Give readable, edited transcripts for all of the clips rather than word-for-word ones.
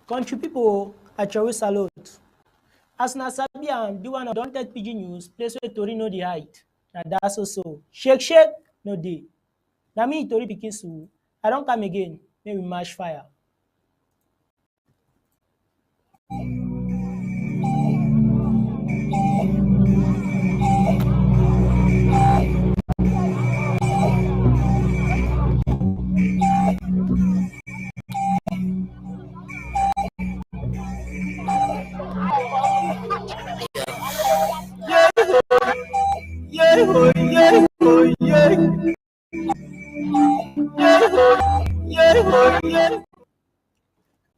Country people, I cherish salute. As na sabi am, the one of Undaunted PG News, place where tori no dey hide. Na that's so. Shake shake, no dey. Na me tori pikin su. I don come again, make we match fire.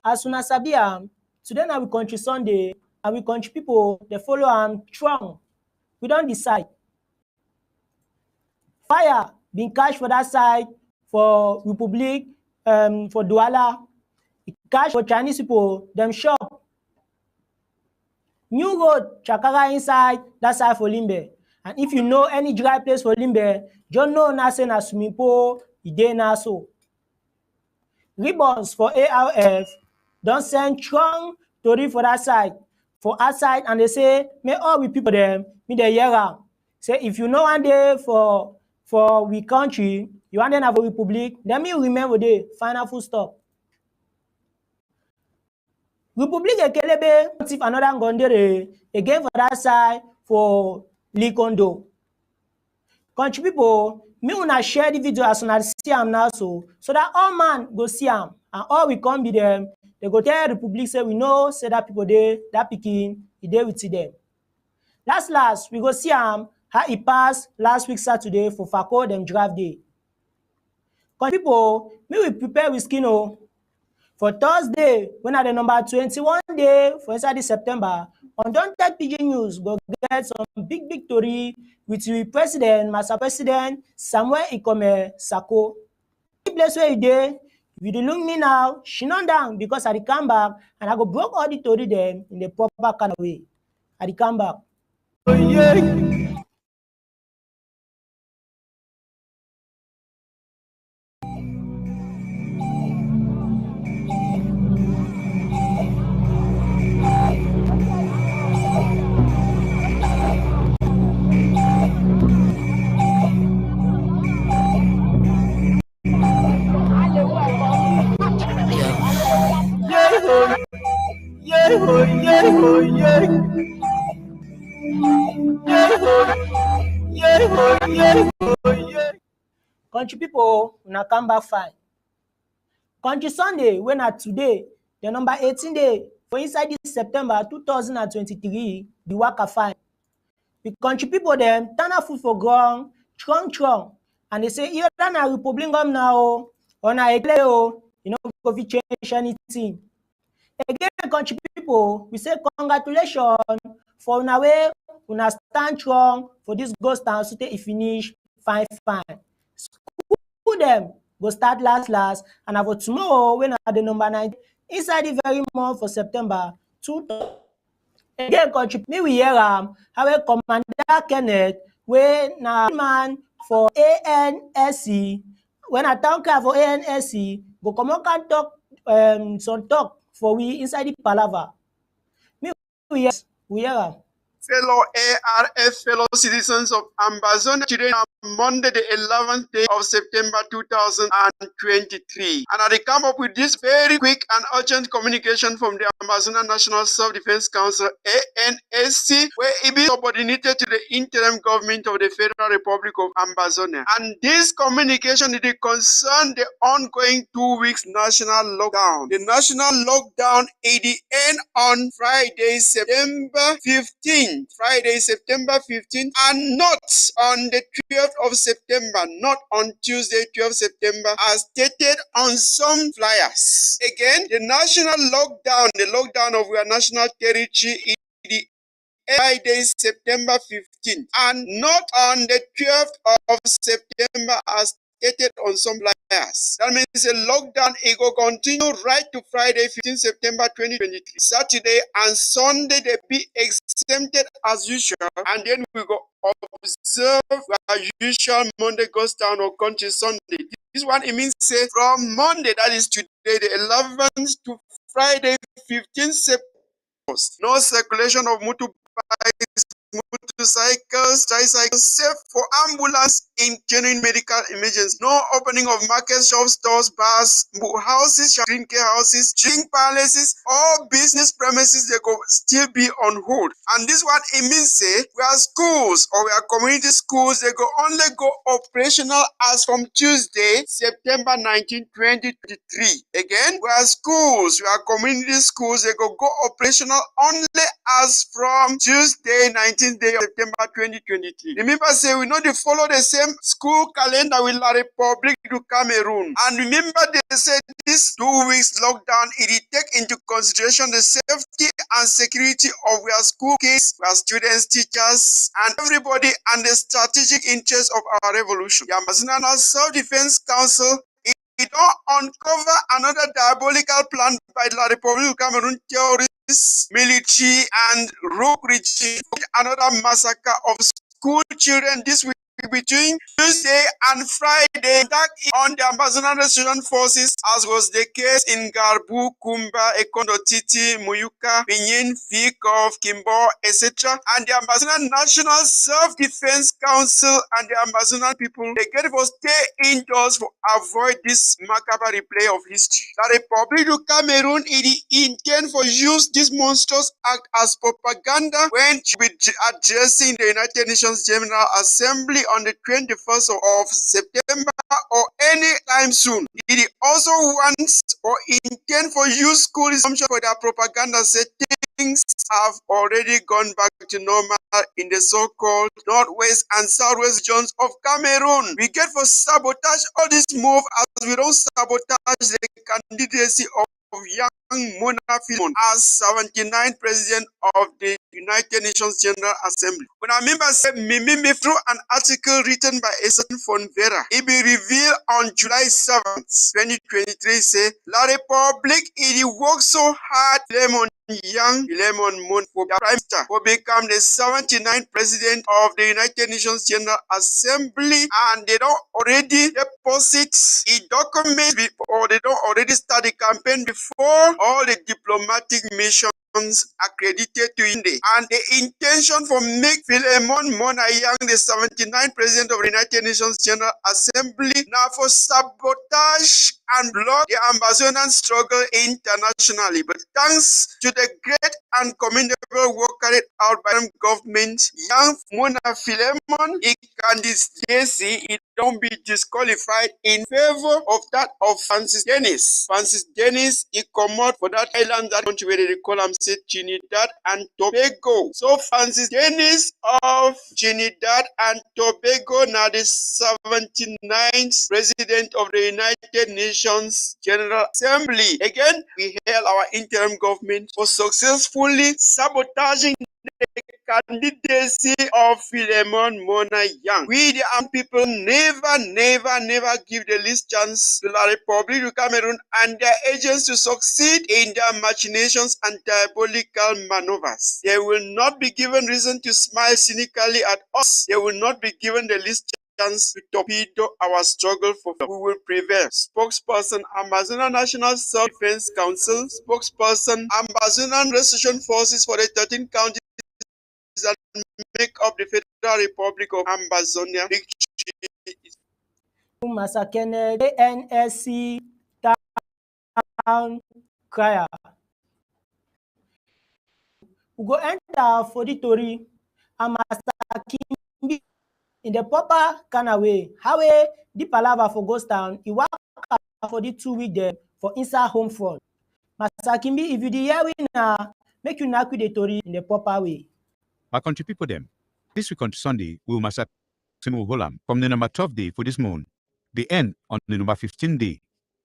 As una sabi am, today na we country Sunday and we country people dey follow am strong. We don decide. Fire bin catch for that side for Republic for Douala. E catch for Chinese people, dem shop. New road Chakara inside that side for Limbe. And if you know any dry place for Limbe, just know na say na swimming pool e dey na so. Ribbons for ARF don send strong tori for that side, for outside, and they say make all we people dem make dey hear am. Say if you know one day for we country, you wan dey na for Republic, then me remember dey final full stop. Republic Ekelebe if another Ngondere again for that side for Likondo. Country people, me una share the video as una see am now so that all man go see am and all we come be them. They go tell Republic say we know say that people dey that pikin e dey with them. Last we go see am how e pass last week Saturday for Fako dem draft day. Country people, me we prepare with skin o. For Thursday, when at the number 21 day for inside this September, Undaunted PG News go get some big story with the president, Master President Samuel Ikome Sako. The place where you dey, if you dey look me now, she not down because I dey come back and I go broke all the story them in the proper kind of way. I dey come back. Country people, una come back fine. Country Sunday, when at today, the number 18 day for inside this September 2023, the waka fine. The country people them turn a foot for ground, strong, and they say either na Republic now or na Ekle, you know, go fit change anything. Again, country people, we say congratulations for una way una stand strong for this ghost town so take e finish fine. School them go start last and for tomorrow when at the number 9 inside the very month for September 2. Again, country me we hear how Commander Kenneth wey na man for ANSC when I town car for ANSC go come out and talk some talk for we inside the palava. Me we hear am. Fellow ARF, fellow citizens of Amba, today Monday, the 11th day of September 2023. And I come up with this very quick and urgent communication from the Amazon National Self-Defense Council, ANSC, where it is subordinated to the interim government of the Federal Republic of Ambazonia. And this communication is concern the ongoing 2 weeks national lockdown. The national lockdown at the end on Friday, September 15th. Friday, September 15th, and not on the 12th of September, not on Tuesday, 12th September, as stated on some flyers. Again, the national lockdown, the lockdown of our national territory is the Friday, September 15th, and not on the 12th of September, as indicated on some flyers. That means a lockdown, it will continue right to Friday, 15 September 2023. Saturday and Sunday, they be exempted as usual, and then we go observe our usual Monday goes down or country Sunday. This one, it means say from Monday, that is today, the 11th to Friday, 15 September, no circulation of motorbikes, motorcycles, tricycles, except for ambulance in genuine medical emergency. No opening of markets, shops, stores, bars, houses, drinking houses, drink palaces, all business premises, they go still be on hold. And this one, it means say, we are schools or we are community schools, they go only go operational as from Tuesday, September 19, 2023. Again, we are schools, we are community schools, they go operational only as from Tuesday, 19th day of September 2023. Remember, say we know they follow the same school calendar with La Republic to Cameroon. And remember, they said this 2 weeks lockdown, it take into consideration the safety and security of our school kids, our students, teachers, and everybody, and the strategic interest of our revolution. The National Self-Defense Council, it don't uncover another diabolical plan by La Republic of Cameroon terrorists, military, and rogue regime. Another massacre of school children this week between Tuesday and Friday, attack on the Ambazonian Restoration Forces, as was the case in Garbu, Kumba, Ekondo, Titi, Muyuka, Pinyin, Fikov, Kimbo, etc. And the Ambazonian National Self-Defense Council and the Ambazonian people, they get for stay indoors to avoid this macabre replay of history. The Republic of Cameroon, it intend for use this monstrous act as propaganda when she be addressing the United Nations General Assembly on the 21st of September or any time soon. It also wants or intend for use school resumption for their propaganda settings have already gone back to normal in the so-called northwest and southwest regions of Cameroon. We get for sabotage all this move as we don't sabotage the candidacy of young Mona Philemon as 79th president of the United Nations General Assembly. When I remember said Mimi through an article written by Eson Fonvera, it be revealed on July 7th, 2023, say La Republic it worked so hard Lemon Young Lemon Moon for the Prime Minister will become the 79th president of the United Nations General Assembly, and they don't already deposit a document or they don't already start the campaign before all the diplomatic missions accredited to India. And the intention for make Philemon Mona Young the 79th president of the United Nations General Assembly now for sabotage and block the Amazonian struggle internationally. But thanks to the great and commendable work carried out by the government, young Mona Philemon, it candidacy, it don't be disqualified in favor of that of Francis Dennis. Francis Dennis, he come out for that island, that country where they call him say Trinidad and Tobago. So Francis Dennis of Trinidad and Tobago, now the 79th president of the United Nations General Assembly. Again, we hail our interim government for successfully sabotaging the candidacy of Philemon Mona Young. We the armed people never give the least chance to La Republic of Cameroon and their agents to succeed in their machinations and diabolical maneuvers. They will not be given reason to smile cynically at us. They will not be given the least chance to torpedo our struggle for freedom. We will prevail. Spokesperson, Amazonian National Self-Defense Council. Spokesperson, Amazonian Restoration Forces for the 13 counties that make up the Federal Republic of Ambazonia. Masakene NSC Town Crier. We go enter for the Tori and Master Kimbi in the proper kind of way. How the palava for Ghost Town, he work for the 2 week there for inside home front. Master Kimbi, if you the hear we now, make you knock with the Tori in the proper way. My country people them. This week on Sunday, we will massacre Simu Holam from the number 12 day for this month. The end on the number 15 day.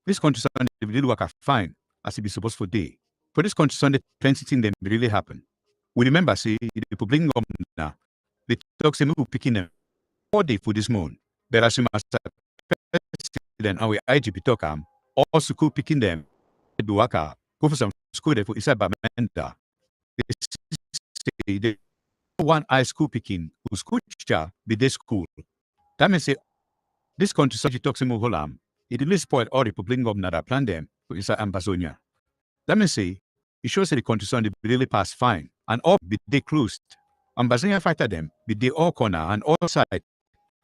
This country Sunday, we did work fine as it be supposed for day. For this country Sunday, plenty things them really happen. We remember, say, the public government, they talk, say, we picking them 4 day for this month. There are some then and we IGP talk all school picking them do waka go for some school there for inside Bamenda. They say they one high school picking who school teacher be this school. That means say this country such talks in Holam. It really spoiled all the public government that plan them for inside Ambazonia. That means say it shows that the country son they really pass fine and all be they closed. Ambazonia fighter them be they all corner and all side.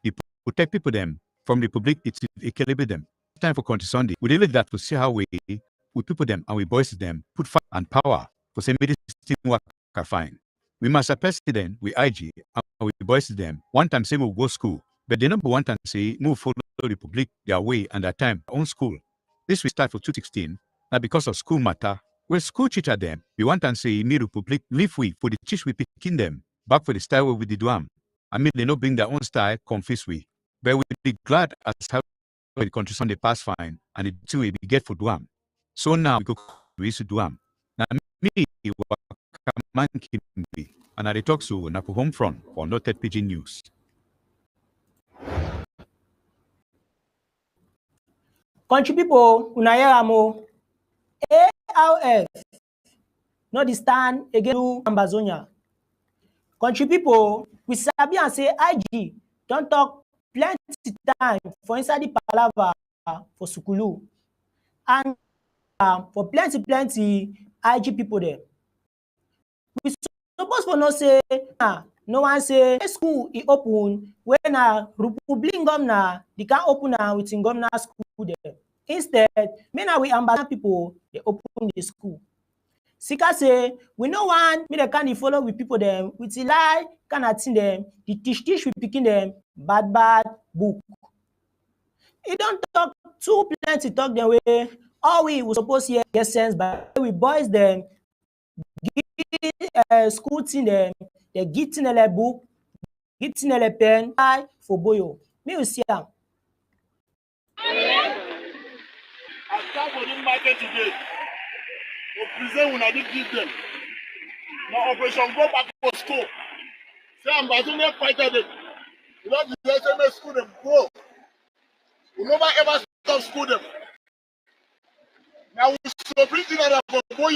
They protect people them from the public it's equilibrate them. Time for country Sunday. We really that to see how we people them and we voice them, put fire and power for say medicine work fine. We must a president, we IG, and we voice them. One time say we'll go school, but the number one time say move follow the public their way and their time own school. This we start for 2016. Now because of school matter, where school teacher them, we want and say me republic leave we for the teach we picking them back for the style where we did one. I mean they not bring their own style, confess we. But we be glad as how the country on the pass fine and the two we get for Duam. So now we go we to Duam. Now me man Kimbi, and I talk to na home front for Noted Pigeon News. Country people, una hear am o. ARF no dey stand against Ambazonia. Country people, we sabi am say IG don talk plenty time for inside the palava for Sukulu and for plenty IG people there. We suppose for know say no one say school e open when Republic governor they can open with im governor school there. Instead, make na we Ambazonia people they open the school. Sika say we no want me they can follow with people them with the lie kind of thing them. The teach we picking them bad book. It don't talk too plenty talk the way all we suppose here get sense by we boys them school thing them they get in a book, get in a pen for boyo. Me you see am. I stand for the market today to present when I did give them. Now operation go back for school. Say Ambazonia fighter them. You know the SMS school them go. We never ever stop school them. Now we so pretty that for boy.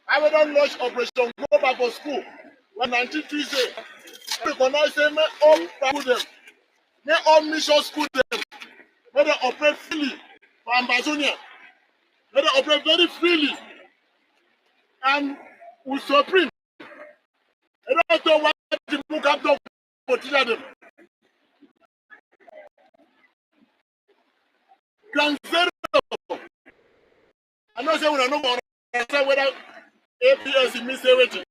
I will not launch operation go back for school. When 1930, we recognize them all school them. They all mission school them. Where they operate freely for Ambazonia. Where they operate very freely. And we supreme. They don't know what the book have done for teach them. Grand zero. I know say we don't know whether APS means everything.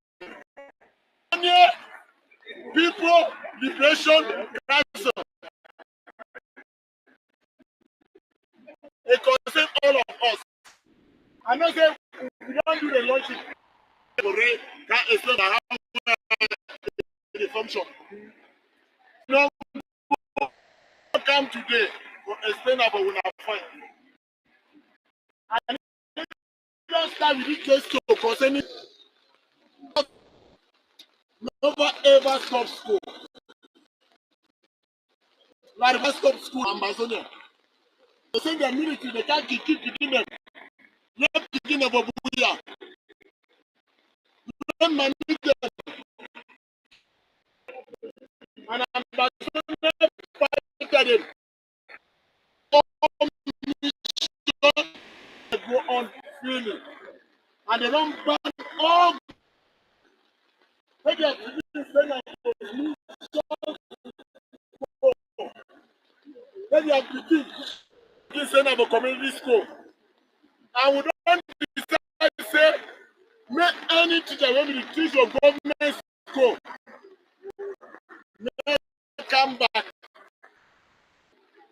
People liberation council. It concerns all of us. I know say we don't do the launching. Can't explain how the function. No, come today to explain about when I find. And just start with this case to concerning. Never ever stop school. Like never stop school in Amazonia. They say the military they can't keep picking them. Let picking them for Buya. Let manage them. And Amazonia fight them. All mission they go on freely. And they don't ban all. They are then you have to this send of a community school. And we don't decide to say, make any teacher when we teach your government school, may come back.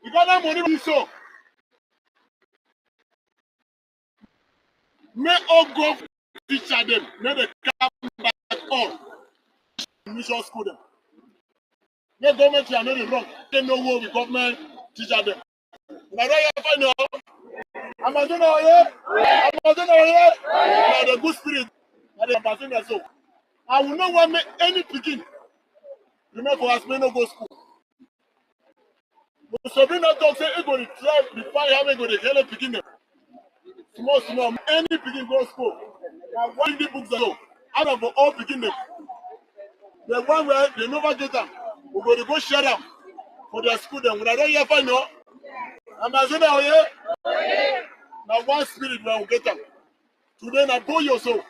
Because that money is so. May all go teacher them, may they come back all. Mission school them. May government are not wrong. They know who the government teacher them. Now you find out. Amazonia here. Amazonia here. Now the good spirit. Now the Amazonia so. I will not want any picking. Remember, for us may not go school. Sabrina talk say he go to try the fire how he go to help picking them. Small, any picking go school. Now one the books are out of all picking them. The one where they never get them, we go to go share them for their school. Then when I don't hear for no, I'm as in here. Now one spirit will get them. Today now go yourself.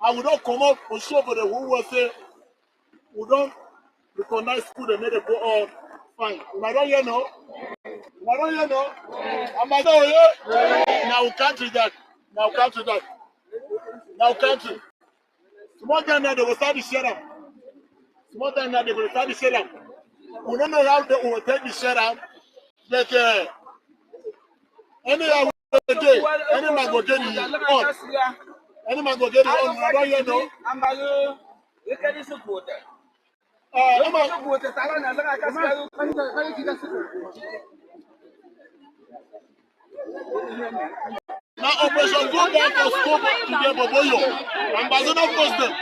I will not come up for sure for the who will say we don't recognize school and make it go all fine. When I don't hear no. I don't hear no. I'm as here. Now country that. Now country. Small time now they will start to share them. Small time now they will start to share them. We don't know how they will take the share them. But any day, any man go get it on. Any man go get it on. I don't hear no. Now operation go back for scope to get Boboyo. Ambassador post them.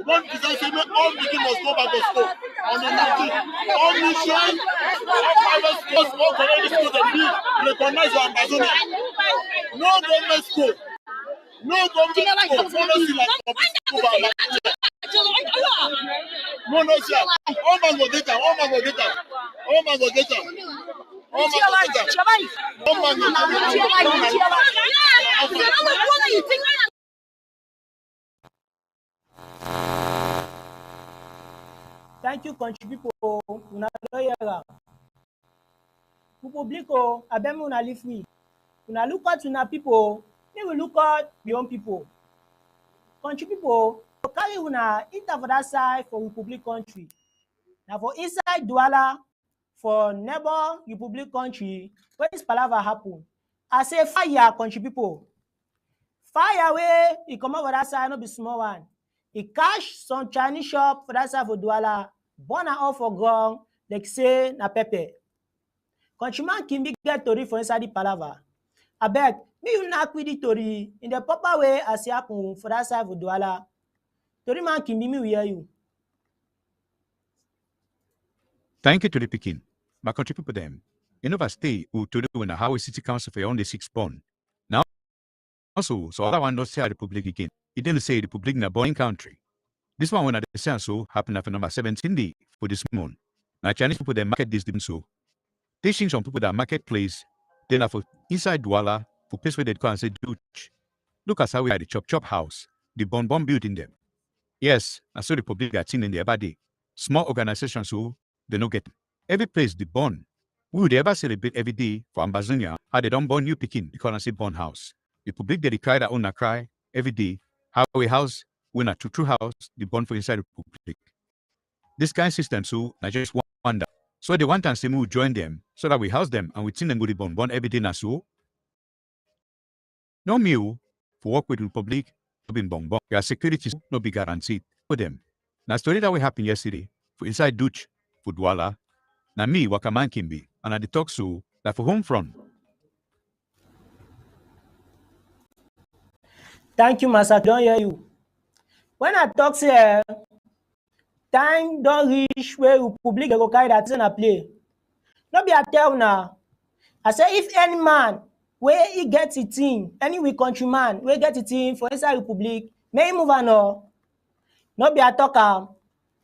One design say all begin must go back to scope. On the 19th, all mission, all private schools, all community schools that be recognize the ambassador. No government school. No government school. Follow see like public school by ambassador. No, sir. All man go get them. All man go get them. All man go get them. All man go get them. All man go get them. Thank you, country people. Una don't hear am. Public o, abeg una leave me. Una look out una people. Make we look out beyond people. Country people, to carry una enter for that side for Republic country. Now for inside Douala, for neighbor Republic country, where this palava happen, I say fire, country people. Fire wey e comot for that side no be small one. E catch some Chinese shop for that side for Douala, burn am all for ground like say na pepper. Countryman Kimbi get tori for inside the palava. Abeg, make you knack with the tori in the proper way as e happen for that side for Douala. Tori man Kimbi, me we hear you. Thank you to the Pekin. My country people them. In overstay, who to do in the Highway City Council for on the 6th born. Now, also, so other one not say the Republic again. It didn't say the Republic in a boring country. This one when I say so happened after number 17 day for this month. Now Chinese people they market this didn't so. Teaching some people that marketplace, then for inside Douala, for place where they go and say Dutch. Look at how we had the chop house, the bon building them. Yes, I saw the public got seen in the other day. Small organizations so they no get every place the born. We would ever celebrate every day for Ambazonia how they don't born new Pekin because I say born house. The public they cry that own a cry every day. How we house when a true house the born for inside the public. This kind of system so I just wonder. So they want and say we join them so that we house them and we think them go the born every day na so. No meal for work with the public no be bon. Your security no be guaranteed for them. Now story that we happened yesterday for inside Dutch for Douala. Now me Wakaman Kimbi and I talk so that for home front. Thank you, Master. Don't hear you. When I talk say time don't reach where Republic go carry that thing a play. No be I tell now. I say if any man where he get it in, any we countryman where get it in for inside Republic, may he move on no. No be I talk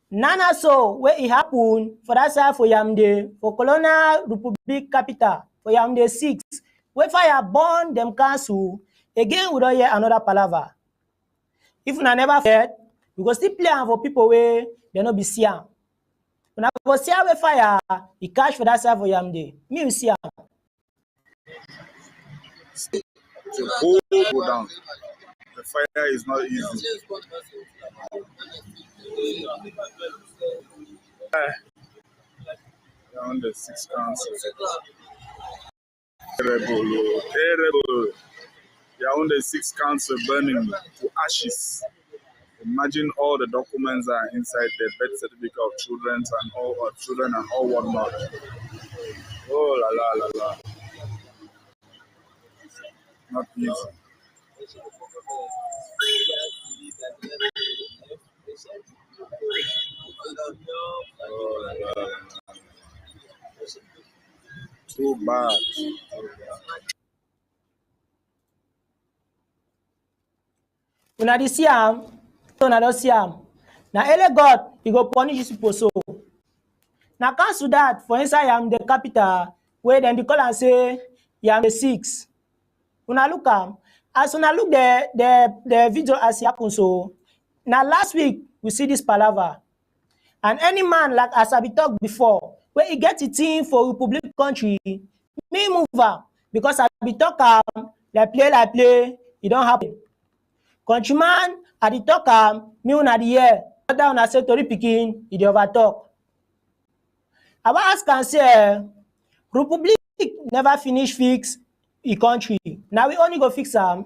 Nana so where it happen for that side for Yamde, for Colonial Republic capital, for Yamde 6, where fire burn them council, again we don't hear another palaver. If una never forget, we go still play am for people where they no be see am. Una go see where fire, e catch for that side for Yamde. Me you see am. To go down. The fire is not easy. On the 6th council. Terrible. You're on the 6th council burning to ashes. Imagine all the documents are inside the birth certificate of children and all whatnot. Oh la la la la. Not easy. Oh la la. Too bad. Una dey see am, una don see am. Na ele God he go punish dis people so. Na cancel dat for inside Yam the capital wey dem dey call am say Yam the 6. Una look am. As una look the video as e happen so, na last week we see dis palava. And any man like as I be talk before, wey e get a thing for Republic country, me move am because I be talk am like play, e don happen. Countryman, I dey talk am, me una dey hear. Whether una say tori pikin, e dey overtalk. I wan ask am say, Republic never finish fix e country. Na we only go fix am.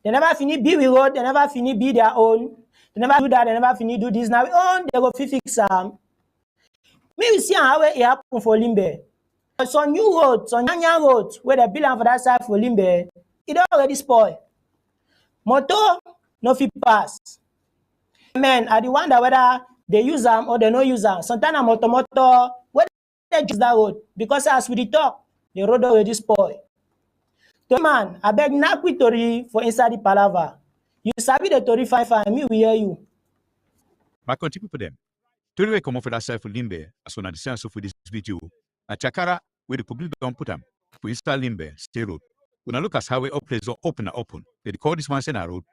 They never finish build we road, they never finish build their own. They never do that, they never finish do this. Now we own, they go fix am. Me we see how it happen for Limbe. Some new road, some young road, where they build am for that side for Limbe, it don already spoil. Motor no fit pass. Men are the one that whether they use am or they no use am. Sometimes na motor, whether they use that road, because as we dey talk, the road already spoil. So man, I beg na quick tori for inside the palava. You sabi the tori fine, me we hear you. My country people them. Tori wey come off for that side for Limbe, as one of the sense for this video. And Chakara, where the public don't put them, for inside Limbe, stay road. When I look at how we up place don't open. They call this one Sena road.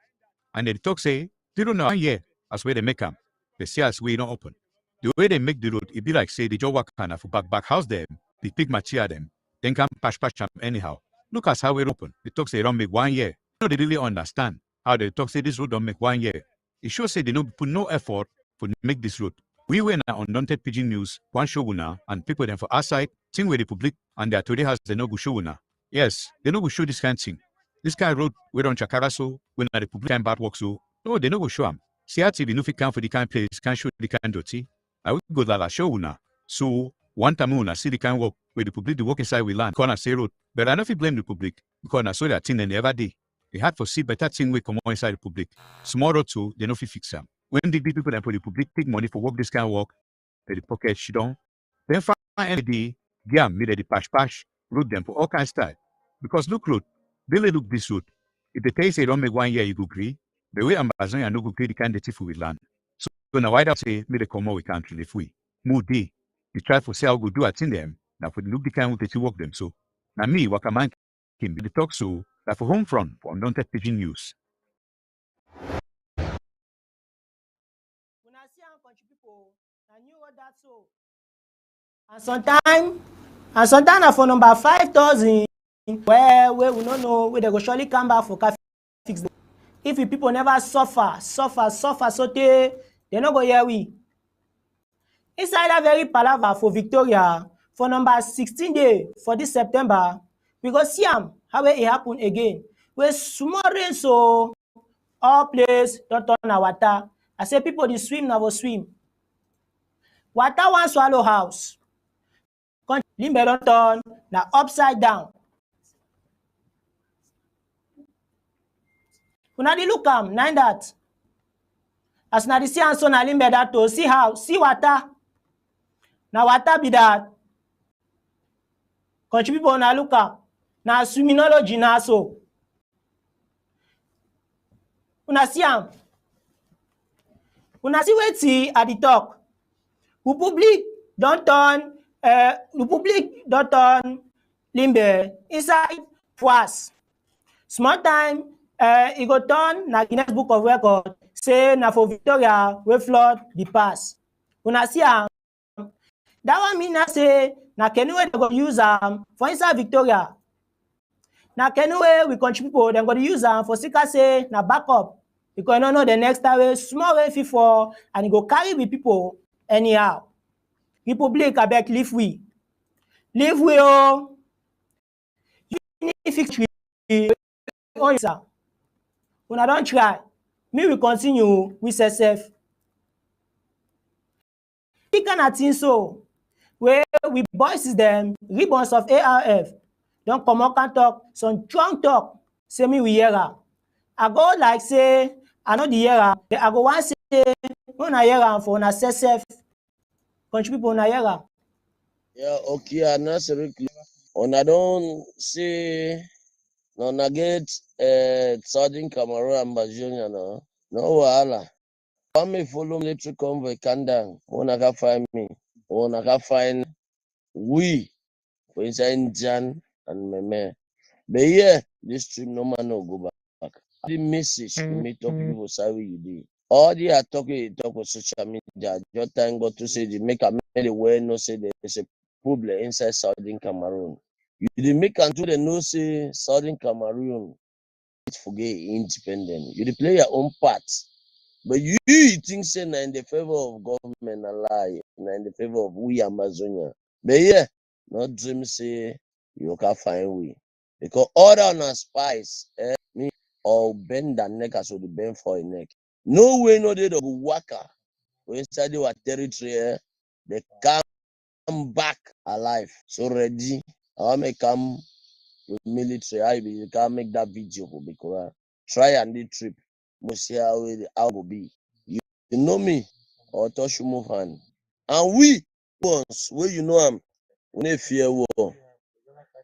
And they talk say, they don't know 1 year as where they make them. They see as we don't open. The way they make the road, it be like say they just work kind of for back house them, they pick material them, then come patch them anyhow. Look at how we open. They talk say they don't make 1 year. You know, they really understand how they talk say this road don't make 1 year. It sure say they don't put no effort for make this road. We were now on Undaunted Pigeon News, one show now, and people them for our side, thing with the public, and their today has the no go show now. Yes, they no go show this kind of thing. This kind of road we on Chakara so, when the public kind bad work so, no, they no go show them. CRTV no fit come for the kind place, can't show the kind dirty. I will go la show now. So one time una see the kind work where the public the work inside we land, corner say road. But I don't feel blame the public because I saw that thing and they ever did. They had to see better thing we come inside the public. Small road too, they no fit fix them. When the people that for the public take money for work this kind of work, they the pocket she don't. Then find any yeah, me the patch, road them for all kinds of style. Because look road, they look this road. If they tell you say don't make 1 year, you go agree. The way Amazon and no go pay the kind of thief we land. So now why that say me the come out we can't really free. Moody. They try for say how go do attend them. Now for the look the kind of they work them. So now me what man came the talk so that for home front for Undaunted Pigeon News. Una see am country people, na new road that so. And sometimes na for number 5,000 where we no know where they go surely come back for car fix them. If the people never suffer so they no go hear we. Inside that very palava for Victoria, for number 16 day for this September, we go see am how it happen again. Where small rain so all place don't turn na water. I say people dey swim na go swim. Water wan swallow house. Limbe don turn na upside down. Una dey look am, na that. As na dey see am so na Limbe that to see how, see water. Na water be that. Country people na look am. Na swimmingology na so. Una see am. Una see wetin I dey talk. Republic don turn Limbe inside Fuas. Small time, e go turn na Guinness Book of Record say na for Victoria wey flood the pass. Una see am. That one mean na say na canoe wey dem go use am for inside Victoria. Na canoe wey we country people dem go use am for sika say na backup because you no know the next time wey small rain fit fall and e go carry the people anyhow. Republic abeg leave we oh. You need fix we. Una don try. Me we continue with sef. This kind of thing so where we boys them ribbons of ARF don comot can talk some strong talk say me we hear am. I go like say I no dey hear am. I go wan say una hear am for una sef. Country people una hear am. Yeah, okay, and that's on I don't see no get Southern Cameroon and Bajonia no. No wahala. Want me follow military convoy can down. Wanna go find me. Wanna go find we for inside Jan and Meme. But yeah, this trip no man no go back. The message to me talk people say you did. All the you talk on social media. Just thank God to say the make a many way no say there's a problem inside Southern Cameroon. You dey make and do the no say Southern Cameroon forget independent. You dey play your own part. But you think say na in the favor of government a lie, na in the favor of we Amazonia. But yeah, not dream say you can find we. Because all on our spies, me or bend that neck as the bend for a neck. No way no they go waka. When inside our territory, they come back alive. So ready. I want me come with military. I be you can make that video for because try and the trip. Must see how it will be. You know me or touch you move hand. And we ones where you know am, we no fear war.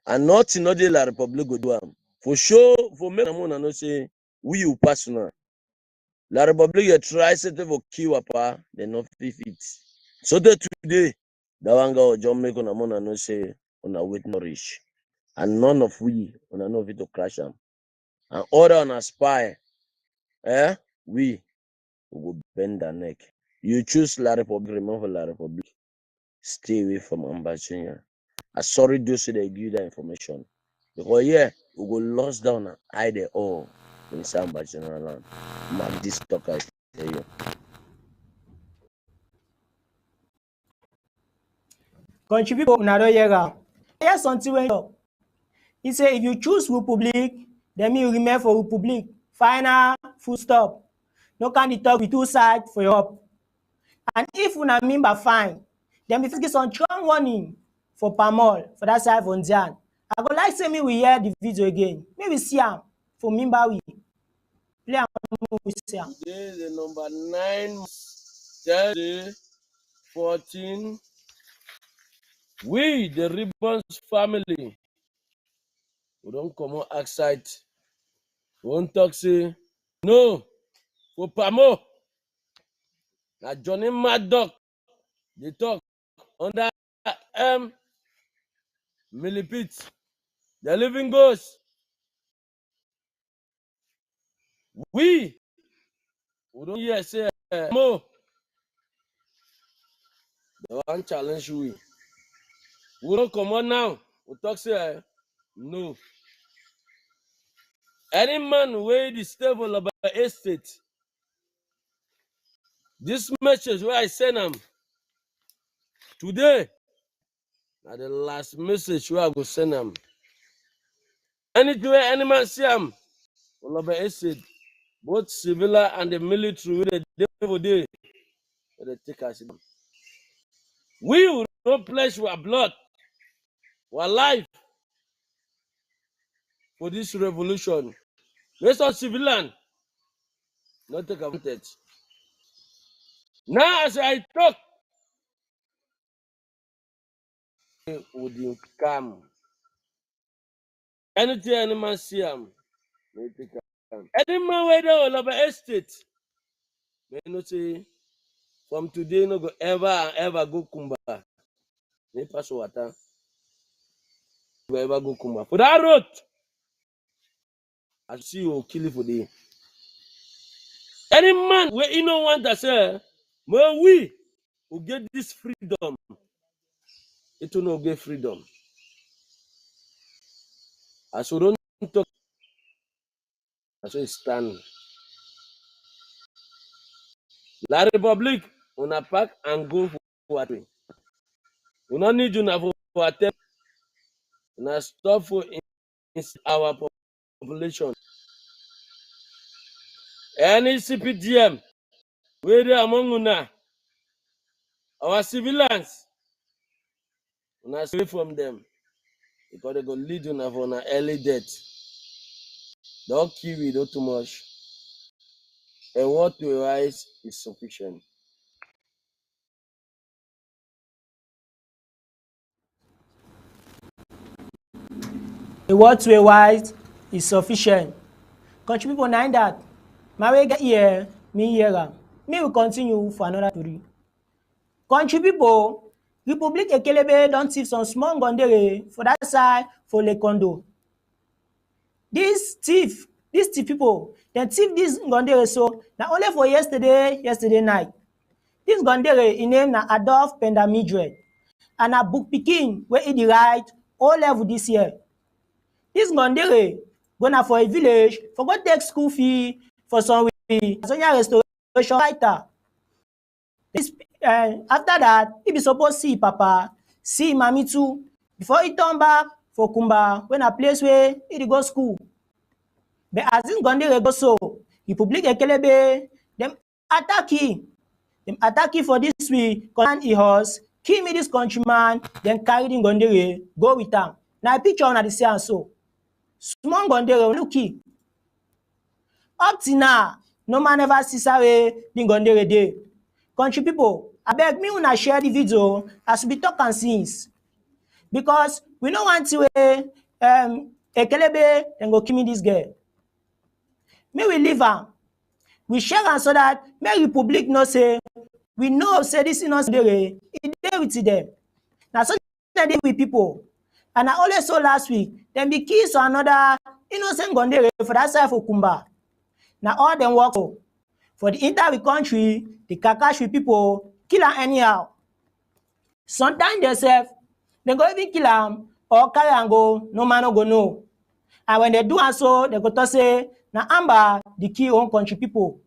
And nothing no dey la Republic go do am. For sure, for me, I know say we you personal. La Republic try say they for kill apa, they no fit. So that today, that one go John make on a know say on a wait no reach. And none of we on a know fit to crash am. And order on a spy, we will bend our neck. You choose La Republic, remember La Republic. Stay away from Amba. I sorry those who they give that information. Because yeah, we go lost down and hide it all in Samba General land. Mark this talk I tell you. Country people, una don hear am. Hear something wey talk. He say if you choose Republic, then you remain for Republic. Final, full stop. No can talk with two sides for your up. And if una member fine, then we fit give some strong warning for Pamol for that side for Nzian. I go like say me we hear the video again. Maybe see am for member we play am we see am. Today the number 9, 30, 14. We the Ribbons family. We don't come out outside. We won't talk say no for Pamo. Now Johnny Mad Dog. They talk under Millipit. The living ghost. We don't hear say Mo. They want challenge we. We don't come on now. We talk say no. Any man wey the stable of a estate. This message where I send them today. Now the last message where I go send them. Anything where any man see them, all of a estate, both civil and the military, they take us. We will not pledge our blood, our life for this revolution. Let's not civilian, not take advantage. Now, as I talk, would you come? Anything any man see them, they take them. Any man where they all over estate, they not say from today no go ever go Kumba. They pass water. Go ever go Kumba. For that road, I see you kill it for the. Any man where you know want to say, well, we will get this freedom. It will not get freedom. As we don't talk, as we stand. La Republic, on a pack and go for what we. We don't need you now for attempt. Now stop for our population. Any CPDM, where they among una, our civilians, una stay from them. Because they go lead you now for an early death. Don't kill it, not too much. And what to rise is sufficient. A word to a wise is sufficient. Country people know that. My way get here, me here. Me will continue for another story. Country people, Republic Ekelebe don't thief some small gondere for that side for Le Condo. These thief people, they thief this gondere so not only for yesterday night. This gondere in name na Adolf Pendamidred and a book pikin where he write O level this year. This gondere gonna for a village for go take school fee for some Sonia restoration writer. This, after that, he be supposed see papa, see mommy too, before he turn back for Kumba when a place where he go school. But as in gondere go so, Republic Ekelebe, them attack him. Them attack him for this week, command he horse, kill me this countryman, then carry the gondere, go with him. Now a picture on the say and so. Small gondere, look key. Up till now, no man ever see say the gondere dey. Country people, I beg me una share the video as we talk and since. Because we don't want to Ekelebe and go kill me this girl. May we leave her. We share her so that may Republic know say we know say this innocent dey with them. Now so they dey with people. And I always saw last week, them be kiss to another innocent gondere for that side for Kumba. Now all them work for the entire country, the Kakashi people kill her anyhow. Sometimes themselves, they go even kill them or carry and go, no man no go know. And when they do and so, they go to say, now Amba, the key own country people.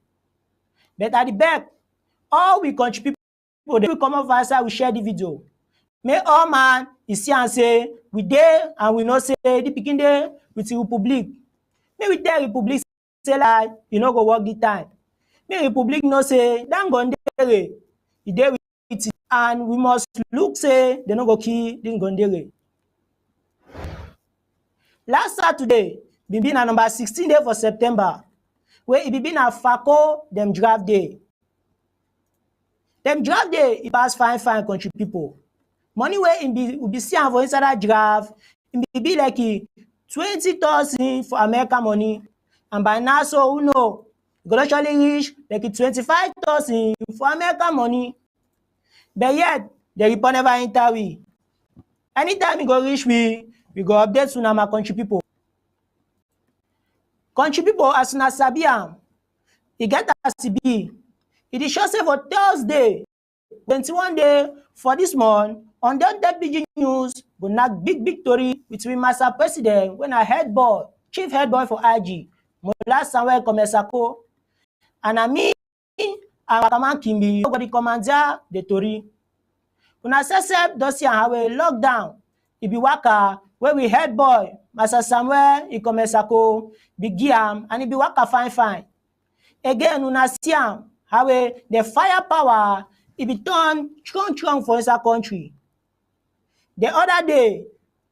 But at the back, all we country people, they will come up outside, we share the video. May all man is see and say, we there and we not say the picking there with the Republic. May we tell Republic say like, you know go work the time. May Republic no say, dan gondere, he there with it, and we must look say, they no go kill this gondere. Last Saturday, been a number 16 day for September, where it been a FACO, them draft day. Them draft day, it pass fine country people. Money where it be seen for inside that draft, it be like 20,000 for American money. And by now, so who know, it could actually reach like 25,000 for American money. But yet, the report never enter we. Anytime we go reach we go update to my country people. Country people, as soon as Sabiam, it get as to be. It is just for Thursday, 21 day for this month, on the UNDAUNTED news, go knock big victory between Master President when a head boy, chief head boy for IG, Mola Samuel Komesako, and I me and Kaman Kimbi, the commander, the Tory. When I say dossier have a lockdown, it be waka where we head boy, Master Samuel Komesako, be Giam, and it be waka fine. Again, when I see how the firepower, it be turned strong for our country. The other day,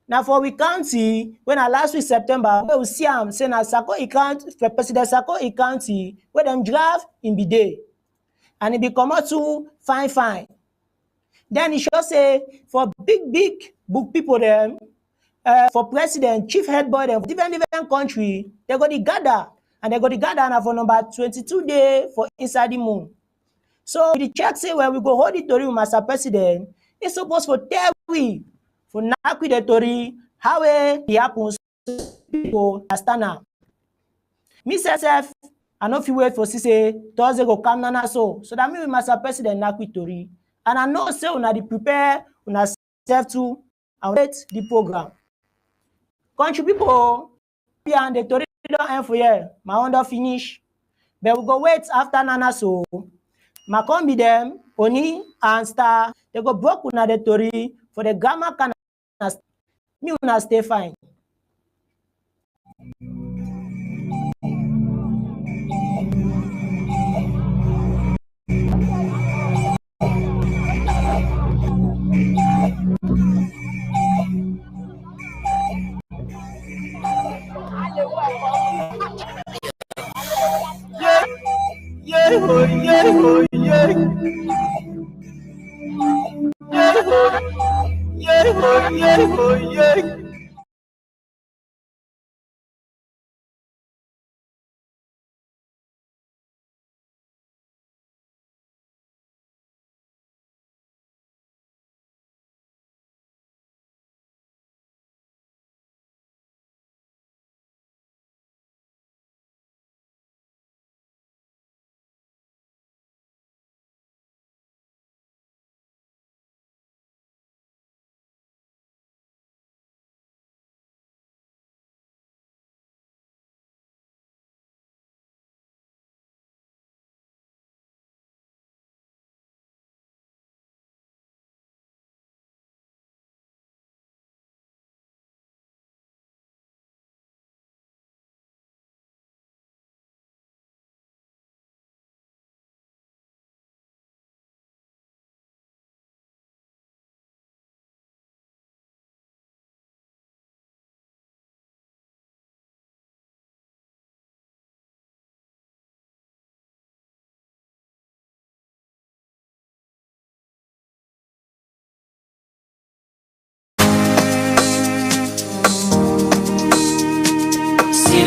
now for we county, when I last week September, we see him saying na Sako County, President Sako County, where them draft in the day. And it become out to fine. Then it should say for big book people them, for president, chief head boy them, different country, they got the gather. And they got the gather now for number 22 day for inside the moon. So the check say when we go hold it to you, Master President, it's supposed to tell we for knock with the Tory, how it happens people stand up. Me self, I know if you wait for say Thursday go come now so that me with Master President knock with Tory. And I know say una dey prepare una self to and wait the program. Country people, and the Tory don't end for here. My under finish. But we go wait after Nana so. Ma come be them, Oni and Star, they go broke una the Tory for the grammar can me una stay fine. Yeah.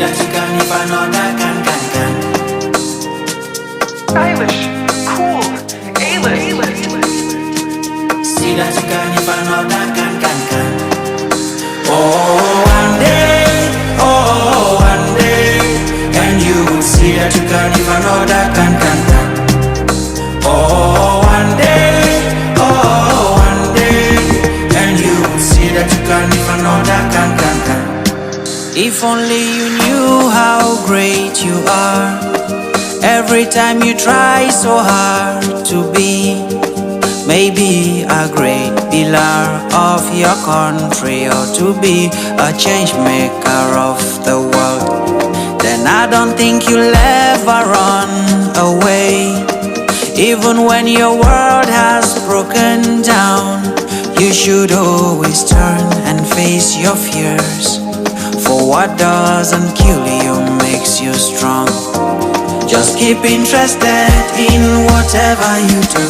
that you can if another can. Stylish, cool, A-list. See that you can if another can. Oh, one day, and you will see that you can if another can. Oh, one day, and you will see that you can if another can. If only you knew how great you are. Every time you try so hard to be maybe a great pillar of your country, or to be a change maker of the world, then I don't think you'll ever run away. Even when your world has broken down, you should always turn and face your fears. For what doesn't kill you makes you strong. Just keep interested in whatever you do.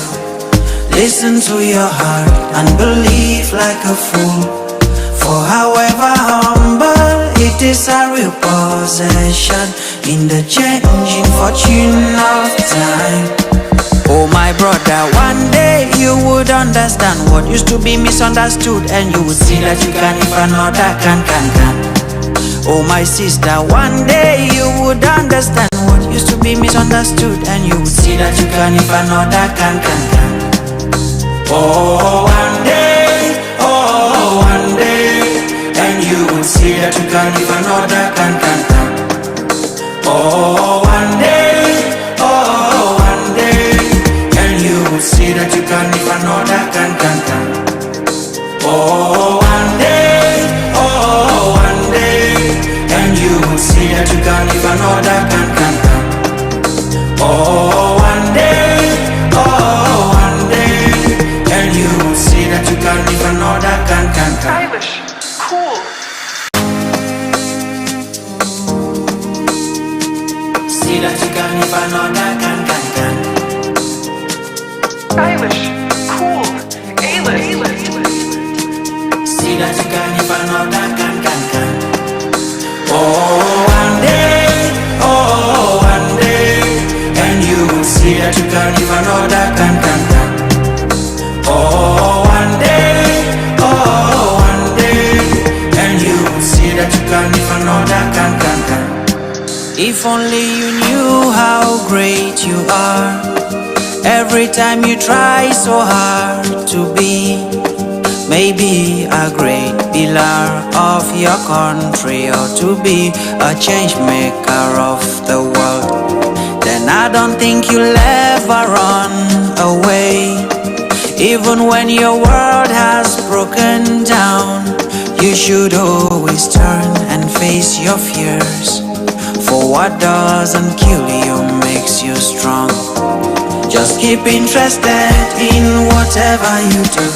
Listen to your heart and believe like a fool. For however humble, it is a real possession in the changing fortune of time. Oh my brother, one day you would understand what used to be misunderstood, and you would see that you can if another can. Oh my sister, one day you would understand what used to be misunderstood, and you would see that you can if another can. Oh, one day, and you will see that you can if another can. Oh, one day, and you will see that you can if another can. Oh, one day, and you will see that you can if another can. Oh, one day, and you will see that you can if another can. Stylish, cool. See that you can if another can. Stylish, cool, A-list. See that you can if another can. Oh, one day, and you will see that you can if another can. Oh, one day, and you will see that you can if another can. If only you knew how great you are. Every time you try so hard to be maybe a great pillar of your country, or to be a change maker of the world, then I don't think you'll ever run away. Even when your world has broken down, you should always turn and face your fears. For what doesn't kill you makes you strong. Just keep interested in whatever you do.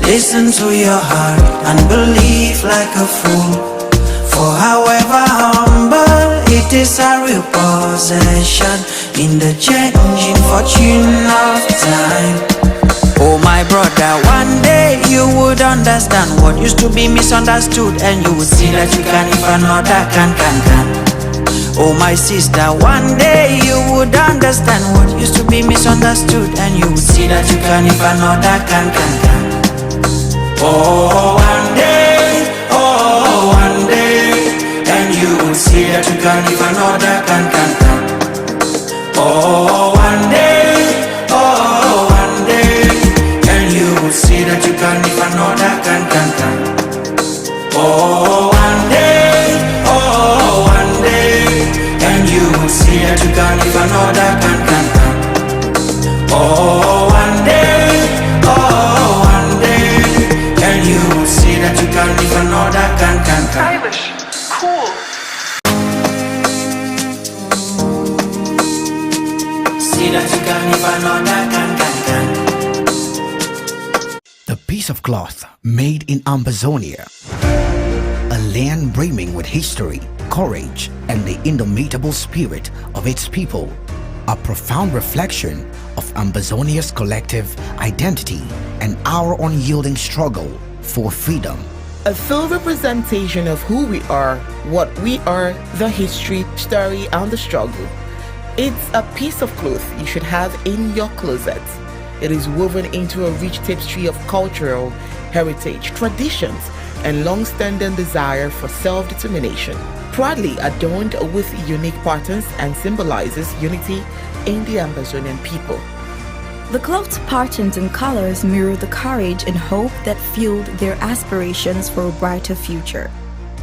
Listen to your heart and believe like a fool. For however humble, it is a real possession in the changing fortune of time. Oh my brother, one day you would understand what used to be misunderstood, and you would see that you can if another can. Oh my sister, one day you would understand what used to be misunderstood, and you would see that you can if another can. Oh, one day, and you will see that you can if another can. Oh, one day, and you will see that you can if another can. Oh, one day, and you will see that you can if another can. Oh, one day, and you will see that you can if another can. Stylish, cool. See that you can if another can. The piece of cloth made in Ambazonia, a land brimming with history, courage, and the indomitable spirit of its people, a profound reflection of Ambazonia's collective identity and our unyielding struggle for freedom. A full representation of who we are, what we are, the history, story, and the struggle. It's a piece of cloth you should have in your closet. It is woven into a rich tapestry of cultural heritage, traditions, and long-standing desire for self-determination. Proudly adorned with unique patterns and symbolizes unity in the Ambazonian people. The cloth's patterns and colors mirror the courage and hope that fueled their aspirations for a brighter future.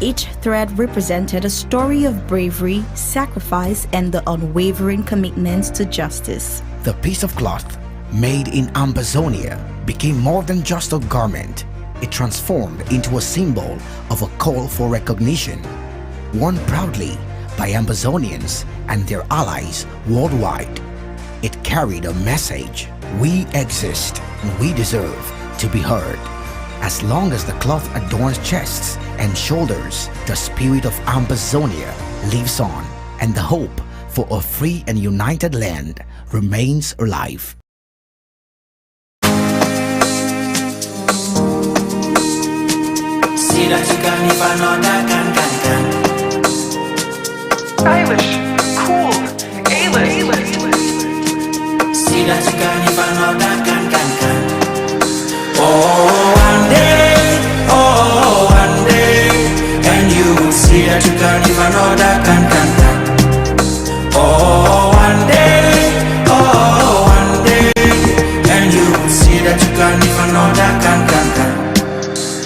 Each thread represented a story of bravery, sacrifice, and the unwavering commitment to justice. The piece of cloth, made in Ambazonia, became more than just a garment. It transformed into a symbol of a call for recognition, worn proudly by Ambazonians and their allies worldwide. It carried a message: we exist and we deserve to be heard. As long as the cloth adorns chests and shoulders, the spirit of Ambazonia lives on, and the hope for a free and united land remains alive. See that you can if another can. Stylish, cool, A-list. See that you can if another can. Oh, one day, and you will see that you can if another can. Oh, one day, and you will see that you can if another can.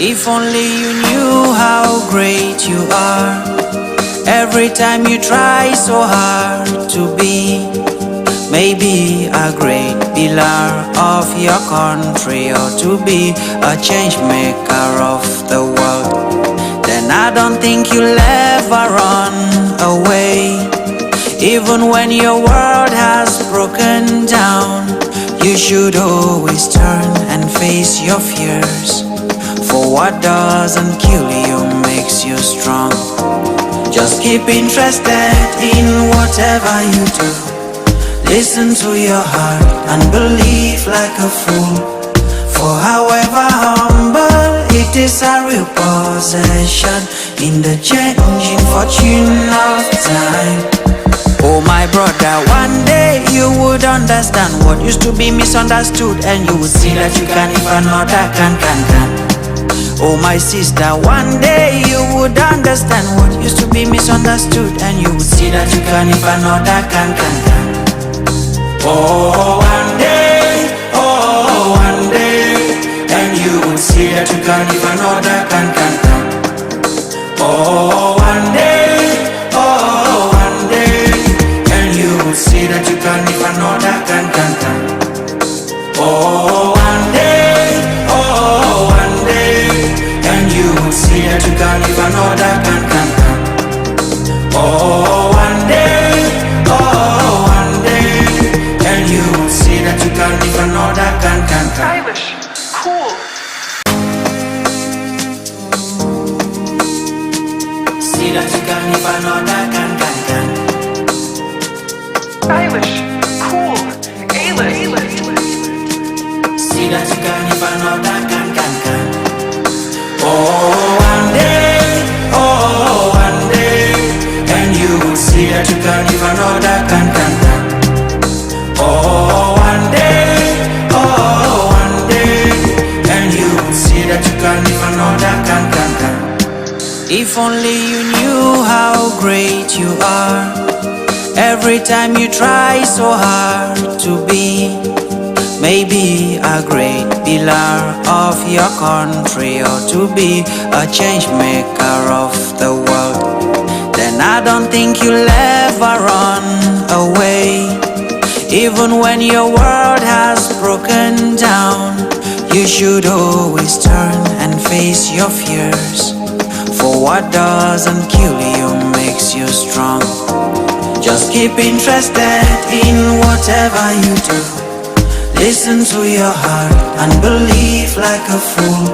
If only you knew how great you are. Every time you try so hard to be maybe a great pillar of your country, or to be a change maker of the world, then I don't think you'll ever run away. Even when your world has broken down, you should always turn and face your fears. For what doesn't kill you makes you strong. Just keep interested in whatever you do. Listen to your heart and believe like a fool. For however humble, it is a real possession in the changing fortune of time. Oh my brother, one day you would understand what used to be misunderstood, and you would see that you can if another can. Oh my sister, one day you would understand what used to be misunderstood, and you would see that you can if another can. Oh, one day, and you would see that you can if another can. Oh, one day, and you would see that you can if another can. Oh, one day, and you would see that you can if another can. Oh, one day, and you would see that you can if another can. Stylish, cool. See that you can if another can. Stylish, cool, A-list. See that you can if another can. Oh, one day, and you will see that you can if another can. Oh, one day, and you will see that you can if another can. If only you knew how great you are. Every time you try so hard to be maybe a great pillar of your country, or to be a change maker of the world, then I don't think you'll ever run away. Even when your world has broken down, you should always turn and face your fears. For what doesn't kill you makes you strong. Just keep interested in whatever you do. Listen to your heart and believe like a fool.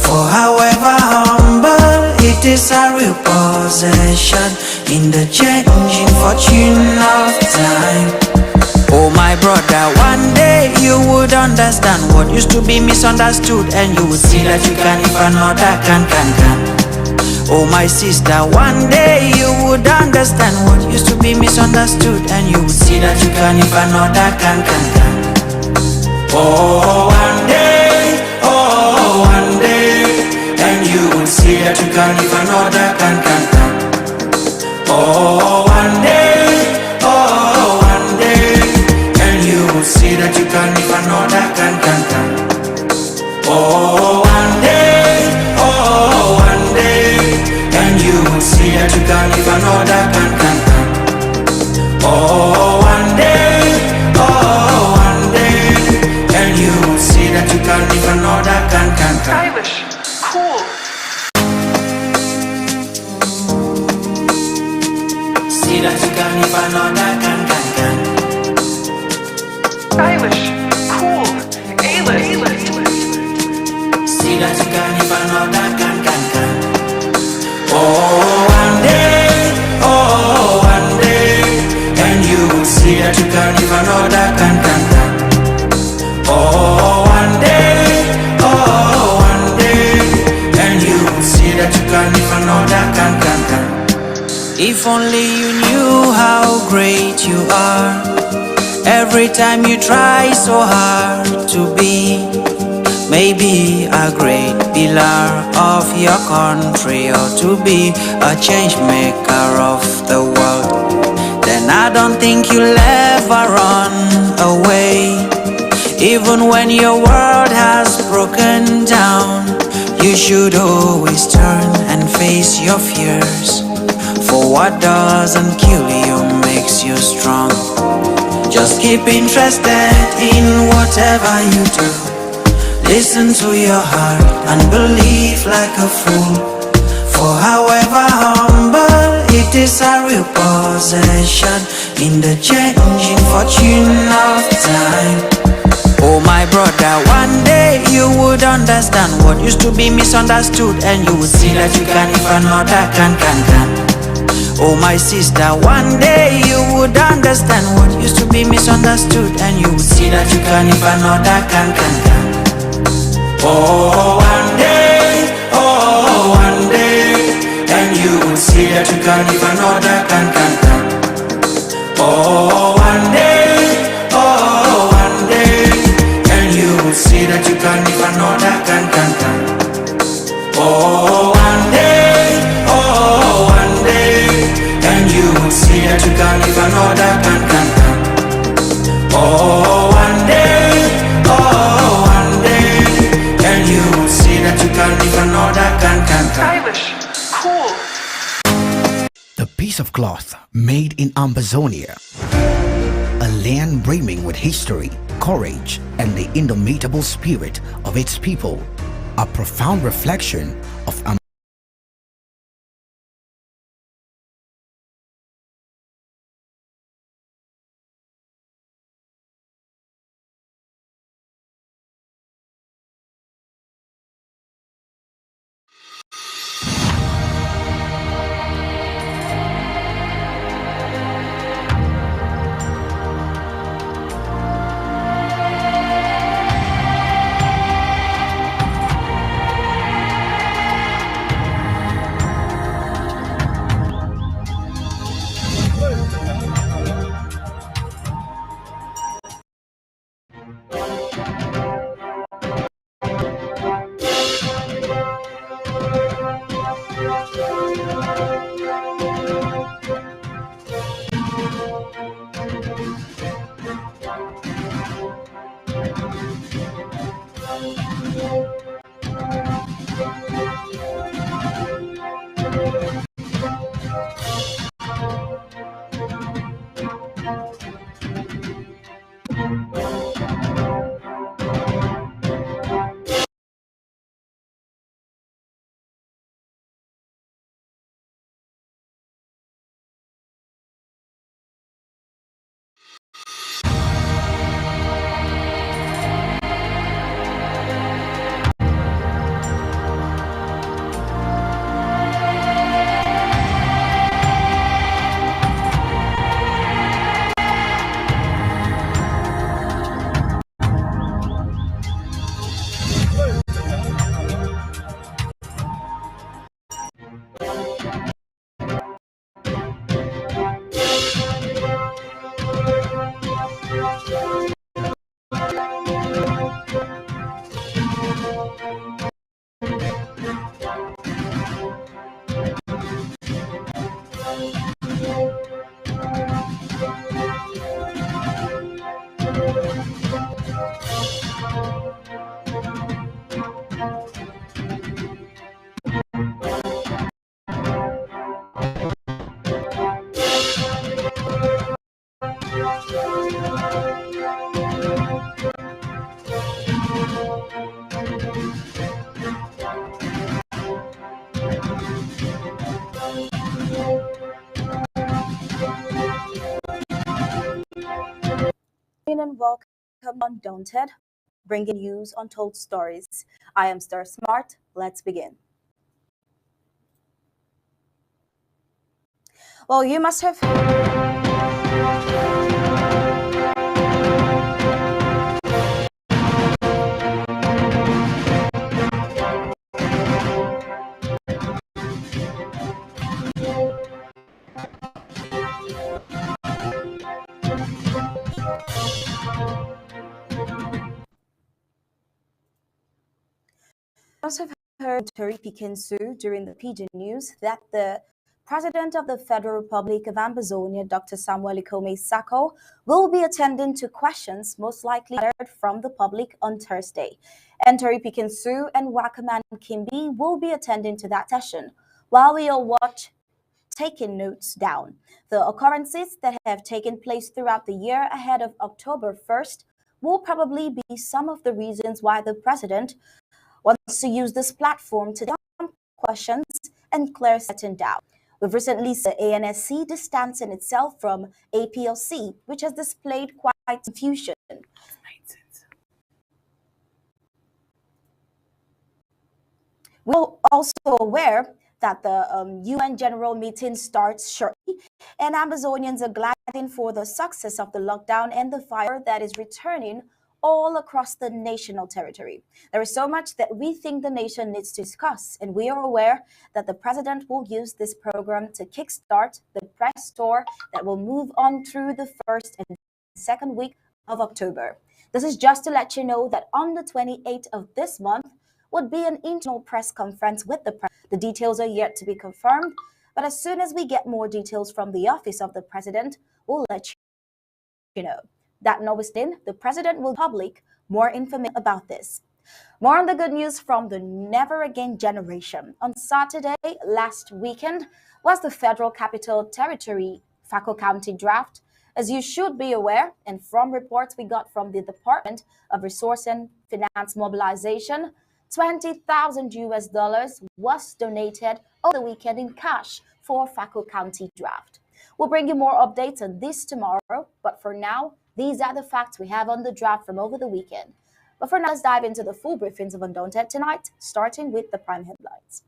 For however humble, it is a real possession in the changing fortune of time. Oh my brother, one day you you would understand what used to be misunderstood, and you would see that you can if another can. Oh my sister, one day you would understand what used to be misunderstood, and you would see that you can if another can. Oh, one day, and you would see that you can if another can. Oh, one day, and you would see that you can if another can. Oh, one day, and you would see that you can if another can. Oh, one day, and you would see that you can if another can. Stylish, cool, See that you can if another can. stylish, cool, A-list, See that you can if another can. Oh, one day, and you will see that you can if another can. Oh, one day, and you will see that you can if another can. If only you knew how great you are. Every time you try so hard to be maybe a great pillar of your country, or to be a change maker of the world, then I don't think you'll ever run away. Even when your world has broken down, you should always turn and face your fears, for what doesn't kill you makes you strong. Just keep interested in whatever you do. Listen to your heart and believe like a fool, for however humble, it is a real possession in the changing fortune of time. Oh my brother, one day you would understand what used to be misunderstood, and you would see that you can if another can. Oh my sister, one day you would understand what used to be misunderstood, and you would see that you can if another can. Oh, one day, and you would see that you can if another can. Oh, one day, and you would see that you can if another can. Oh, one day, and you would see that you can if another can. Oh, one day, and you would see that you can if another can. stylish, cool, The piece of cloth made in Ambazonia. A land brimming with history, courage, and the indomitable spirit of its people. A profound reflection of And welcome Undaunted, bringing news untold stories. I am Star Smart. Let's begin. Well, you must have heard Terry Pikinsu during the PG News that the President of the Federal Republic of Ambazonia, Dr. Samuel Ikome Sako, will be attending to questions most likely heard from the public on Thursday. And Terry Pikinsu and Wakaman Kimbi will be attending to that session, while we all watch taking notes down. The occurrences that have taken place throughout the year ahead of October 1st will probably be some of the reasons why the president wants to use this platform to dump questions and clear certain doubt. We've recently seen the ANSC distancing itself from APLC, which has displayed quite confusion. We're also aware that the UN General Meeting starts shortly, and Amazonians are glad for the success of the lockdown and the fire that is returning all across the national territory. There is so much that we think the nation needs to discuss, and we are aware that the president will use this program to kickstart the press tour that will move on through the first and second week of October. This is just to let you know that on the 28th of this month would be an internal press conference with the president. The details are yet to be confirmed, but as soon as we get more details from the office of the president, we'll let you know. That notwithstanding, the president will public more information about this. More on the good news from the Never Again generation. On Saturday last weekend was the Federal Capital Territory Fako County draft. As you should be aware, and from reports we got from the Department of Resource and Finance Mobilization, 20,000 US dollars was donated over the weekend in cash for Fako County draft. We'll bring you more updates on this tomorrow, but for now, these are the facts we have on the draft from over the weekend. But for now, let's dive into the full briefings of Undaunted tonight, starting with the prime headlines.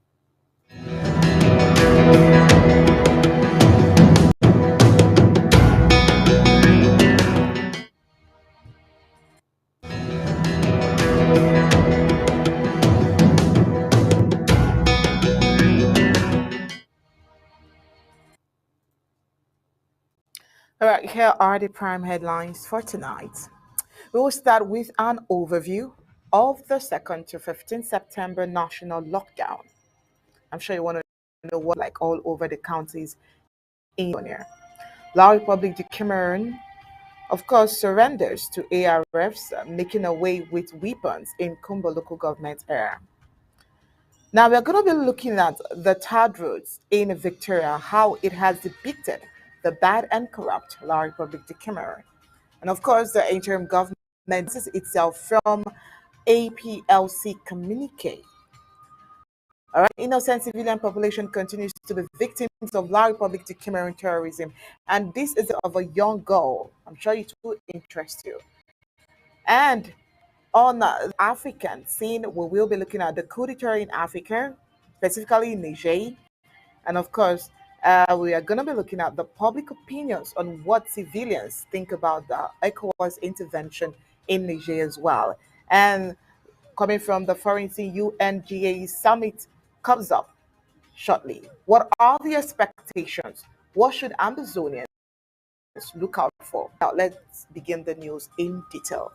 All right, here are the prime headlines for tonight. We will start with an overview of the 2nd to 15th September national lockdown. I'm sure you want to know what like all over the counties in here. La Republic du Cameroon, of course, surrenders to ARFs, making away with weapons in Kumba local government area. Now we're going to be looking at the tarred roads in Victoria, how it has depicted the bad and corrupt La Republic du Cameroon. And of course, the interim government distances itself from APLC communique. All right, innocent civilian population continues to be victims of La Republic du Cameroon terrorism, and this is of a young girl. I'm sure it will interest you. And on the African scene, we will be looking at the coup d'etat in Africa, specifically in Niger, and of course, we are going to be looking at the public opinions on what civilians think about the ECOWAS intervention in Niger as well. And coming from the Foreign UNGA summit comes up shortly. What are the expectations? What should Ambazonians look out for. Now let's begin the news in detail.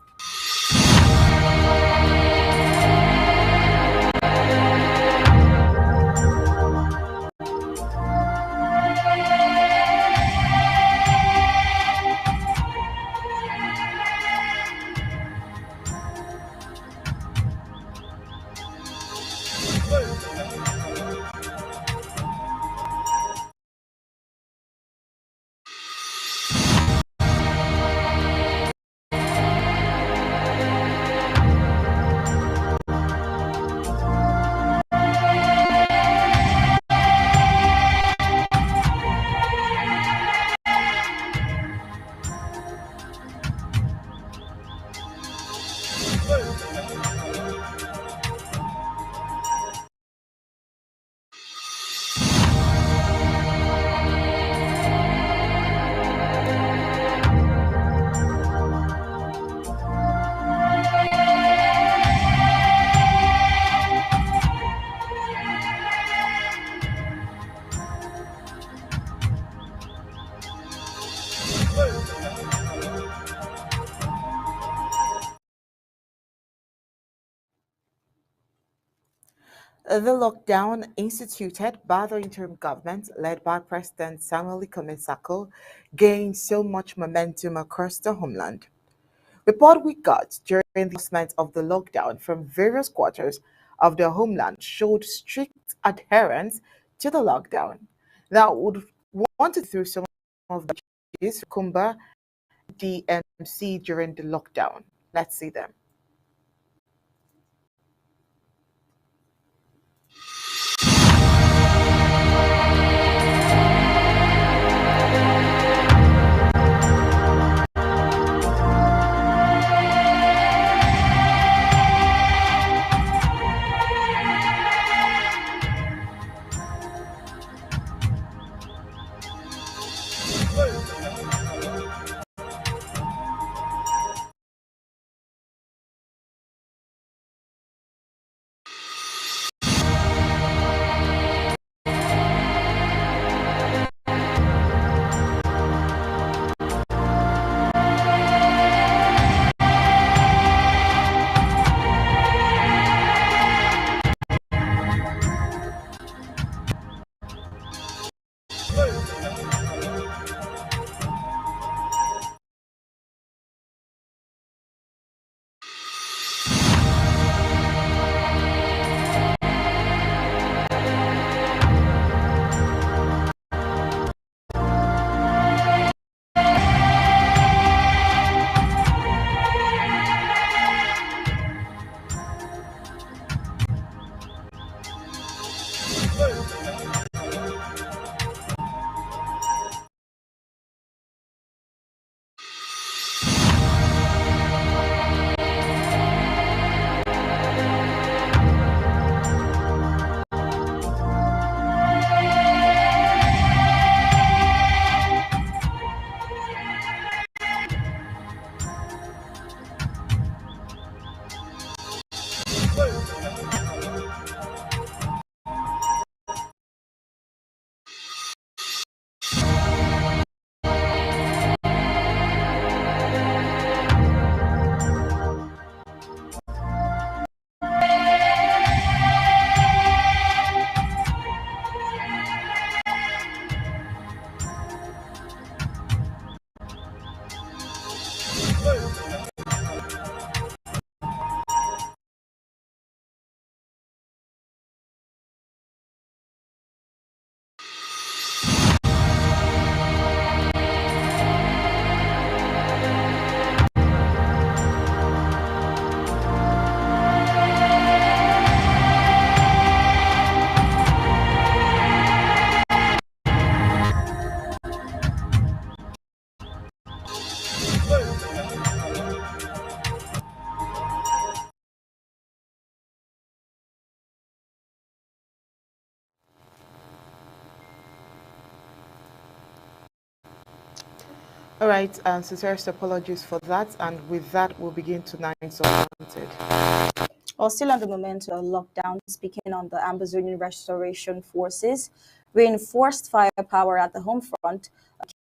The lockdown instituted by the interim government led by President Samuel Sako gained so much momentum across the homeland. Report we got during the announcement of the lockdown from various quarters of the homeland showed strict adherence to the lockdown. Now, would want to through some of the changes Kumba DMC during the lockdown. Let's see them. All right, sincerest apologies for that. And with that, we'll begin tonight's Undaunted. Well, still on the momentum of lockdown, speaking on the Amazonian Restoration Forces, reinforced firepower at the home front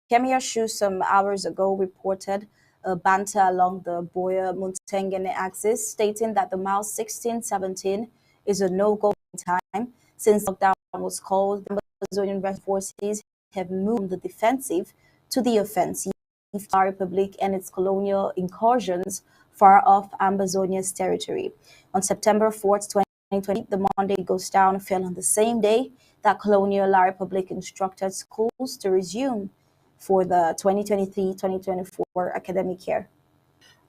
Kemia Shu some hours ago reported a banter along the Boya Muntengene axis, stating that the mile 16-17 is a no-go time since lockdown was called. The Amazonian forces have moved from the defensive to the offensive. The Republic and its colonial incursions far off Ambazonia's territory. On September 4th, 2020, the Monday Goes Down fell on the same day that Colonial La Republic instructed schools to resume for the 2023-2024 academic year.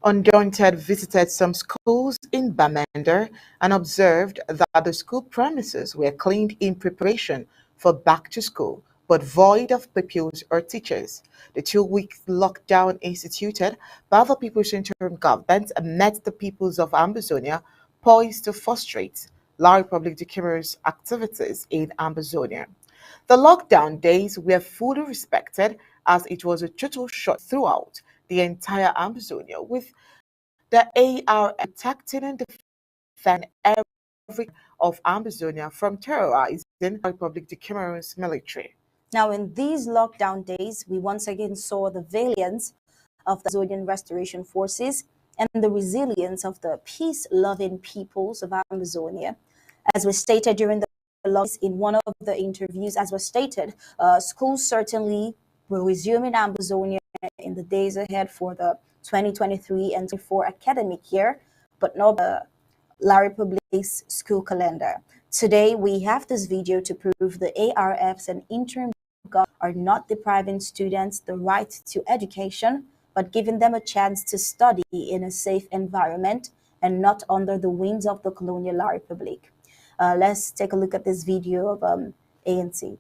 Undaunted visited some schools in Bamenda and observed that the school premises were cleaned in preparation for back to school, but void of pupils or teachers. The 2-week lockdown instituted by the People's Interim Government met the peoples of Ambazonia poised to frustrate La Republic de Cameroon's activities in Ambazonia. The lockdown days were fully respected as it was a total shut throughout the entire Amazonia, with the AR protecting and defending every of Amazonia from terrorizing the Republic of Cameroon's military. Now, in these lockdown days, we once again saw the valiance of the Amazonian Restoration Forces and the resilience of the peace-loving peoples of Amazonia. As was stated during the in one of the interviews, as was stated, schools certainly will resume in Amazonia in the days ahead for the 2023 and 2024 academic year, but not the La Republique's school calendar. Today, we have this video to prove the ARFs and interim government are not depriving students the right to education, but giving them a chance to study in a safe environment and not under the wings of the colonial La Republique. Let's take a look at this video of ANC.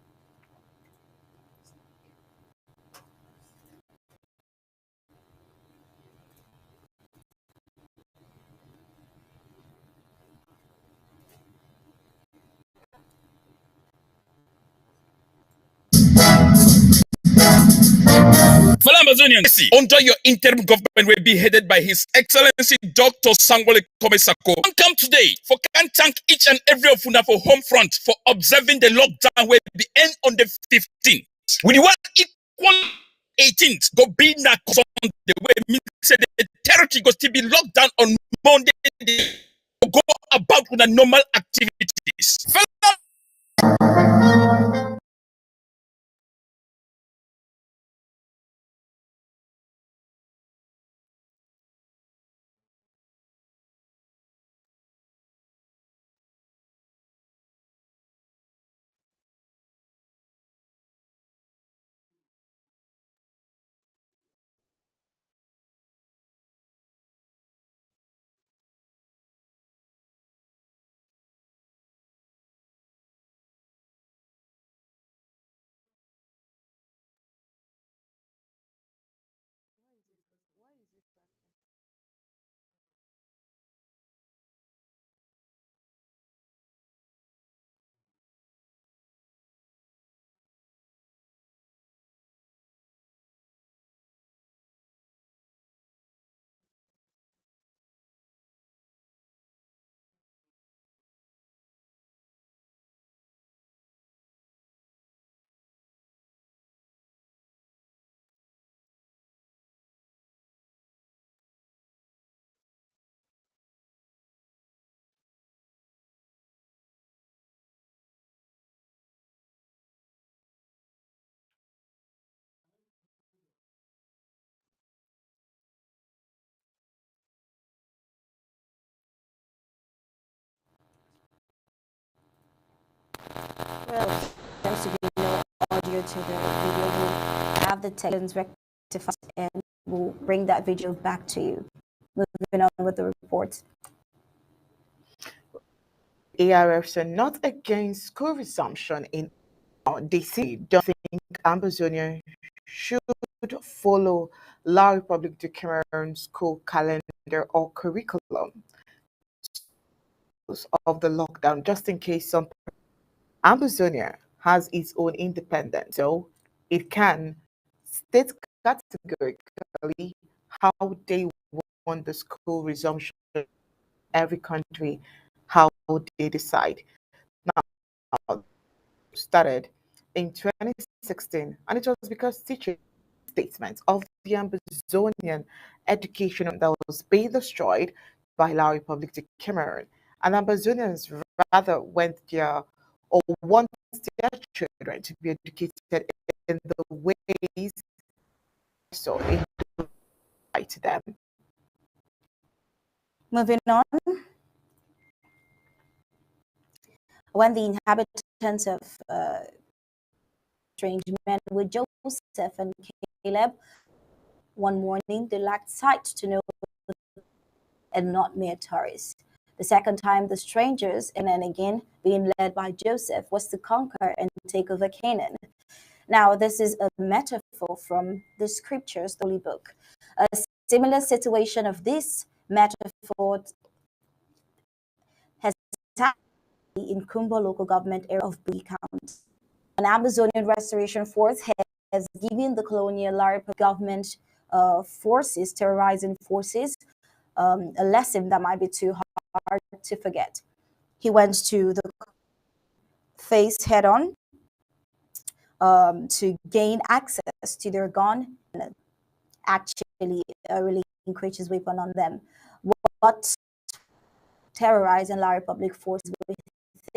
For Amazonians, under your interim government will be headed by His Excellency Dr. Sangole Komesako. Come today for can thank each and every of una for home front for observing the lockdown will be end on the 15th. With the one equal 18th, go be na on the way means the territory go still be locked down on Monday. Go about with the normal activities. Well, thanks to be no audio to the video, we'll have the text rectified and we'll bring that video back to you. Moving on with the report. ARFs are not against school resumption in DC. Don't think Amazonia should follow La Republique de Cameroon school calendar or curriculum of the lockdown, just in case some Amazonia has its own independence, so it can state categorically how they want the school resumption. Every country, how they decide. Now, started in 2016, and it was because teachers statement of the Ambazonian education that was being destroyed by La Republic de Cameroon. And Ambazonians rather went there or want their children to be educated in the ways so it right to them. Moving on, when the inhabitants of strange men with Joseph and Caleb one morning, they lacked sight to know and not mere tourists. The second time, the strangers, and then again being led by Joseph, was to conquer and take over Canaan. Now, this is a metaphor from the scriptures, the Holy Book. A similar situation of this metaphor has happened in Kumba local government area of Bui County. An Amazonian restoration force has given the colonial Laripa government forces, terrorizing forces, a lesson that might be too hard to forget. He went to the face head on to gain access to their gun and actually relinquish his weapon on them. What terrorizing La Republic forces we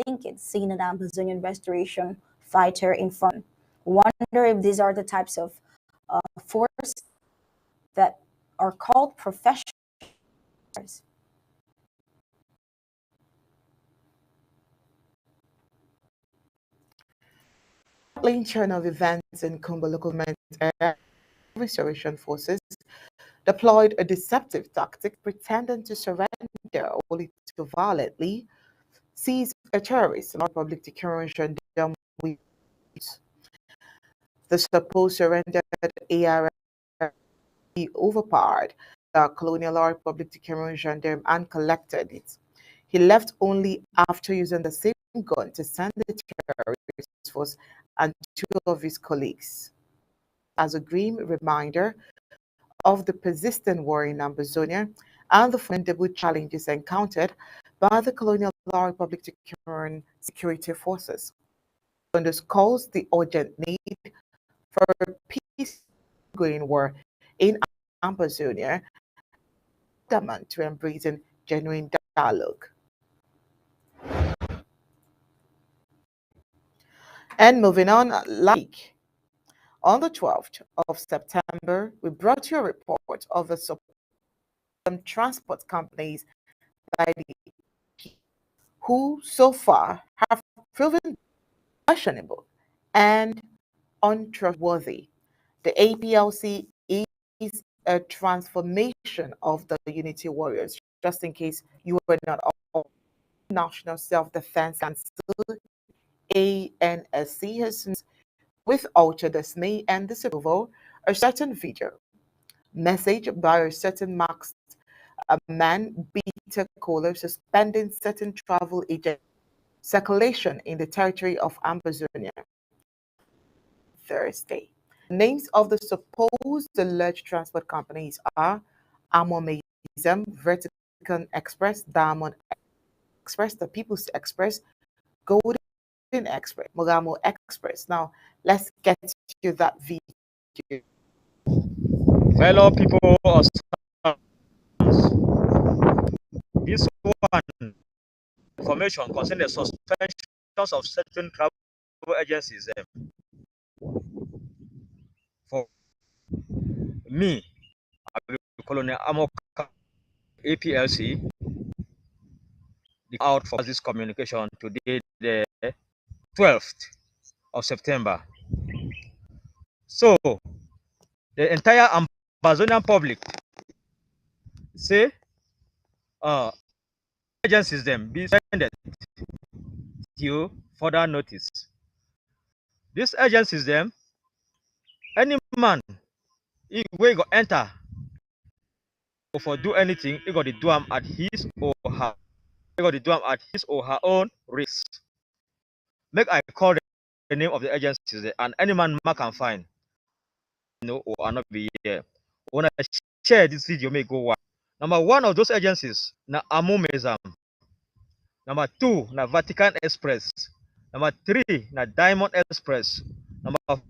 think it's seen an Amazonian restoration fighter in front. Wonder if these are the types of force that are called professionals. Lane chain of events in Kumba local government area, restoration forces deployed a deceptive tactic pretending to surrender only to violently seize a terrorist in the Republic de Cameroon. The supposed surrendered AR overpowered the colonial Republic de Cameroon gendarme and collected it. He left only after using the same gun to send the terrorist force and two of his colleagues. As a grim reminder of the persistent war in Ambazonia and the formidable challenges encountered by the colonial Republic of Cameroon security forces, underscores the urgent need for a peace-going war in Ambazonia, demand to embracing genuine dialogue. And moving on, on the 12th of September, we brought you a report of the some transport companies by the who so far have proven questionable and untrustworthy. The APLC is a transformation of the Unity Warriors, just in case you were not all. National Self-Defense Council, ANSC, has with utter dismay and disapproval a certain video message by a certain masked man, Peter Kohler, suspending certain travel agent circulation in the territory of Ambazonia Thursday. Names of the supposed alleged transport companies are Amomazem, Vertical Express, Diamond Express, the People's Express, Golden Express, Mogamo Express. Now, let's get to that video. Fellow people of this one information concerning the suspensions of certain travel agencies. For me, Colonel Amoka, APLC, out for this communication today, the 12th of September. So, the entire Amazonian public say agencies them be suspended till further notice. These agencies them, any man we go enter or for do anything, he got to do them at his or her. He got to do them at his or her own risk. Make I call the name of the agencies there, and any man can find. No, or not be here. When I share this video, may go one. Number one of those agencies, na Amomezam. Number two, na Vatican Express. Number three, na Diamond Express. Number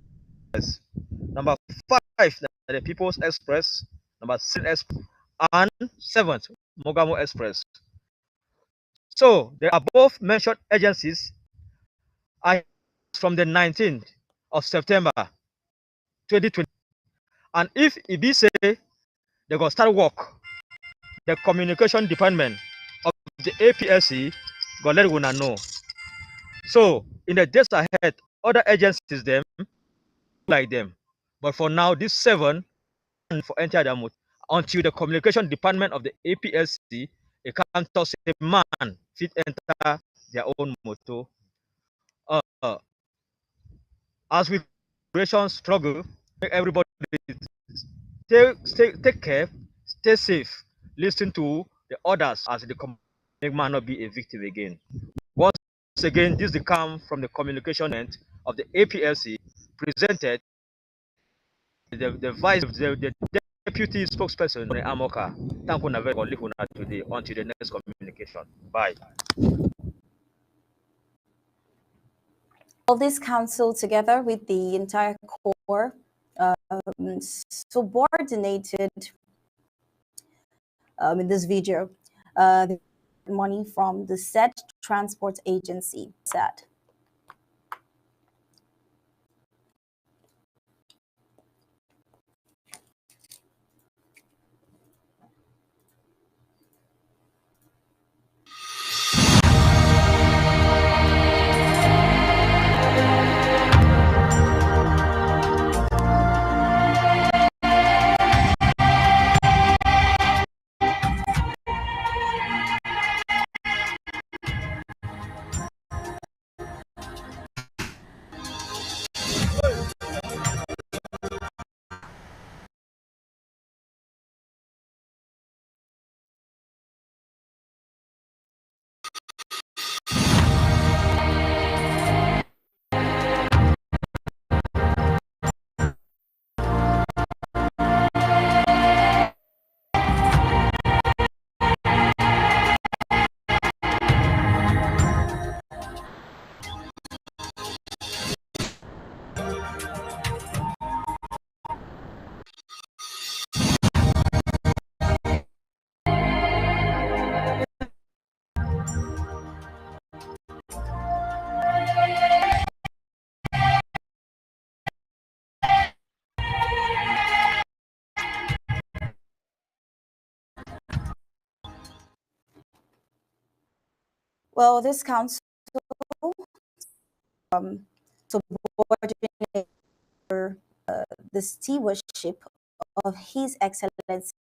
five, na the People's Express, number 6 Express, and 7th Mogamo Express. So the above mentioned agencies are from the 19th of September 2020. And if it be say they go start work, the communication department of the APSC go let una know. So in the days ahead, other agencies them like them. But for now, these 7 for enter their motor until the communication department of the APSC they can't toss a man fit enter their own motor. As we struggle, make everybody take care, stay safe, listen to the orders as the make man not be a victim again. Once again, this is come from the communication end of the APLC, presented the vice the deputy spokesperson Amoka. Thank you very much for today until the next communication. Bye. All this council together with the entire core subordinated in this video the money from the said transport agency. Sad. Well, this council subordinate the stewardship of His Excellency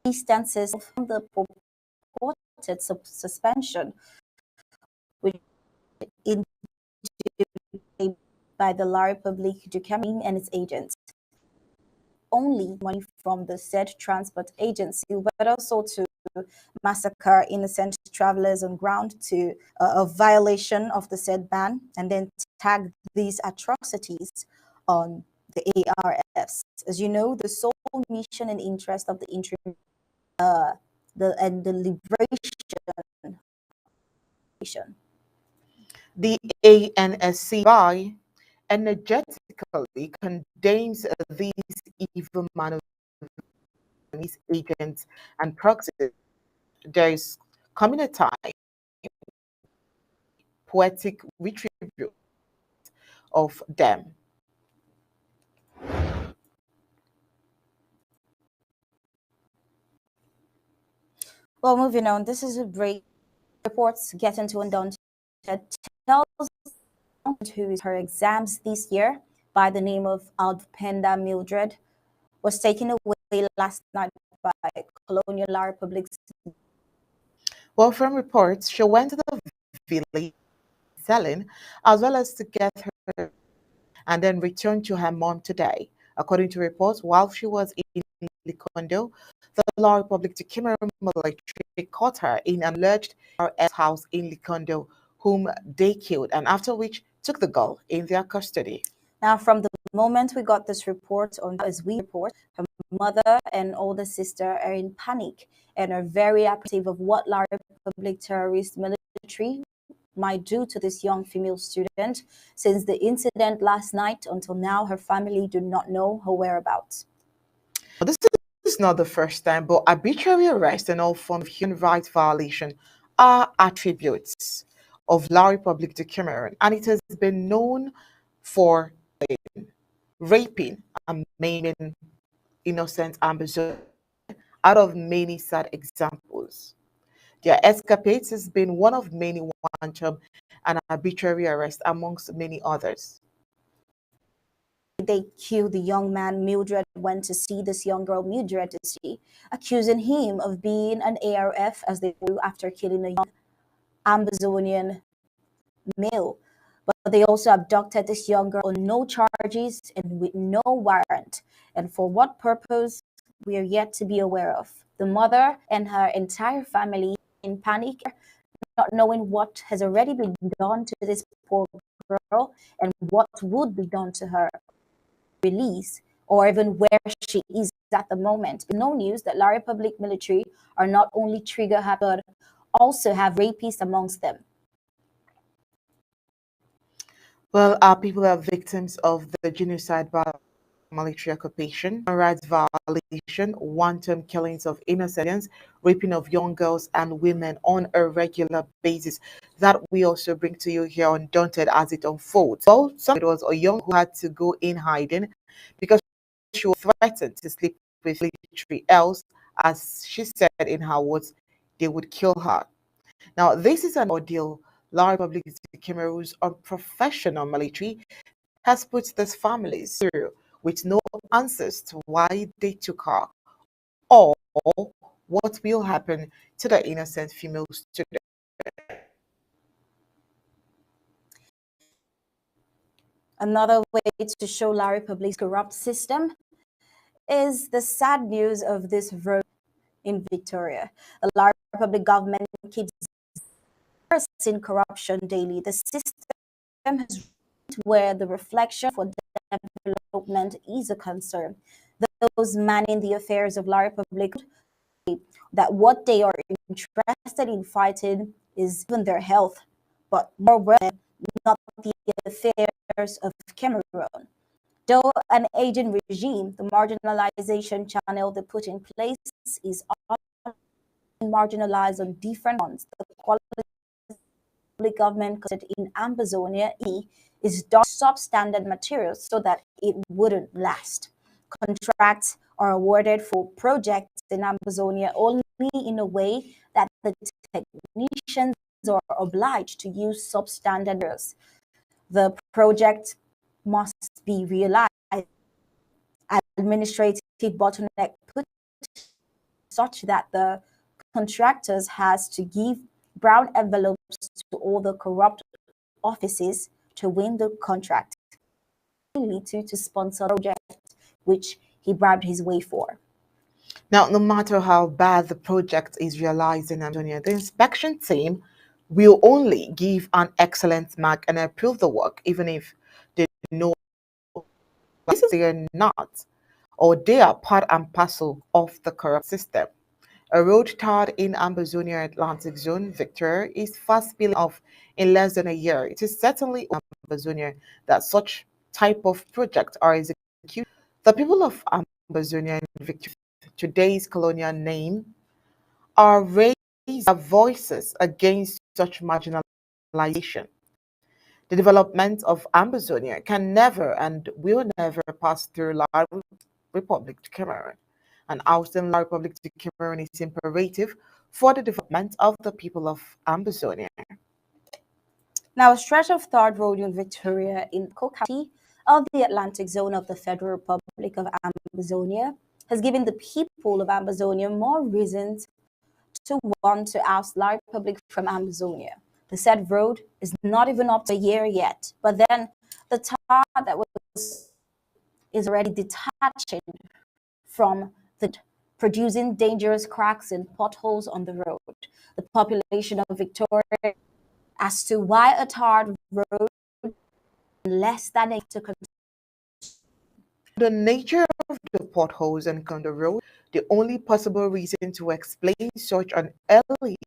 instances from the purported suspension, which in by the La République du Cameroon and its agents. Only money from the said transport agency, but also to massacre innocent travelers on ground, to a violation of the said ban, and then tag these atrocities on the ARFs. As you know, the sole mission and interest of the interim the liberation. The ANSCI energetically condemns these evil man of agents and proxies. There is coming a time poetic retribute of them. Well, moving on, this is a break. Reports get into Undaunted tells who is her exams this year by the name of Alpenda Mildred was taken away last night by Colonial La Republic. Well, from reports, she went to the village selling as well as to get her and then returned to her mom today. According to reports, while she was in Likondo, the La Republic de Cameroon military caught her in an alleged RS house in Likondo, whom they killed, and after which took the girl in their custody. Now, from the moment we got this report, as we report, her mother and older sister are in panic and are very apprehensive of what La Republic terrorist military might do to this young female student. Since the incident last night until now, her family do not know her whereabouts. This is not the first time, but arbitrary arrest and all forms of human rights violation are attributes of La Republic de Cameroon, and it has been known for raping and maiming innocent Ambazonians out of many sad examples. Their escapades has been one of many wanton and arbitrary arrests amongst many others. They killed the young man Mildred went to see this young girl Mildred to see, accusing him of being an ARF as they do after killing a young Ambazonian male. But they also abducted this young girl on no charges and with no warrant. And for what purpose, we are yet to be aware of. The mother and her entire family in panic, not knowing what has already been done to this poor girl and what would be done to her release or even where she is at the moment. No news that La Republic military are not only trigger happy but also have rapists amongst them. Well, our people are victims of the genocide by military occupation, human rights violation, wanton killings of innocents, raping of young girls and women on a regular basis. That we also bring to you here on Daunted as it unfolds. Well, it was a young who had to go in hiding because she was threatened to sleep with military, else, as she said in her words, they would kill her. Now, this is an ordeal La Republic of Cameroon's unprofessional military has put these families through with no answers to why they took her or what will happen to the innocent female student. Another way to show La Republic's corrupt system is the sad news of this road in Victoria. The La Republic government keeps in corruption daily. The system has reached where the reflection for development is a concern. Those manning the affairs of La Republic that what they are interested in fighting is even their health, but more not the affairs of Cameroon. Though an aging regime, the marginalization channel they put in place is marginalized on different fronts. The quality government in Ambazonia is substandard materials so that it wouldn't last. Contracts are awarded for projects in Ambazonia only in a way that the technicians are obliged to use substandard materials. The project must be realized. Administrative bottleneck put such that the contractors has to give brown envelopes to all the corrupt offices to win the contract, to sponsor the project which he bribed his way for. Now, no matter how bad the project is realized in Antonia, the inspection team will only give an excellent mark and approve the work, even if they know they are not, or they are part and parcel of the corrupt system. A road tarred in Ambazonia Atlantic Zone, Victoria, is fast spilling off in less than a year. It is certainly Ambazonia that such type of projects are executed. The people of Ambazonia and Victoria, today's colonial name, are raising their voices against such marginalization. The development of Ambazonia can never and will never pass through La Republic of Cameroon. And ousting La Republic of Cameroon is imperative for the development of the people of Ambazonia. Now, a stretch of third road in Victoria in County of the Atlantic Zone of the Federal Republic of Ambazonia has given the people of Ambazonia more reasons to want to oust La Republic from Ambazonia. The said road is not even up to a year yet, but then the tar that is already detaching from the producing dangerous cracks and potholes on the road. The population of Victoria as to why a tarred road less than the nature of the potholes and on the road, the only possible reason to explain such an early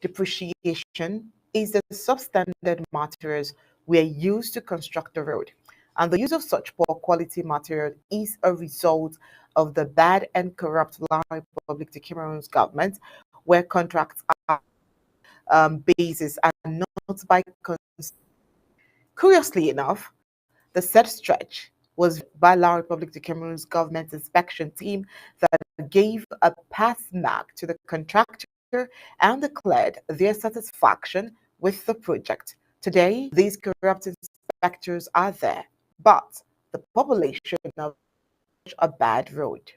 depreciation is the substandard materials were used to construct the road. And the use of such poor quality material is a result of the bad and corrupt Republic of Cameroon's government, where contracts are basis and not by. Curiously enough, the said stretch was by La Republic of Cameroon's government inspection team that gave a pass mark to the contractor and declared their satisfaction with the project. Today, these corrupt inspectors are there, but the population of a bad road.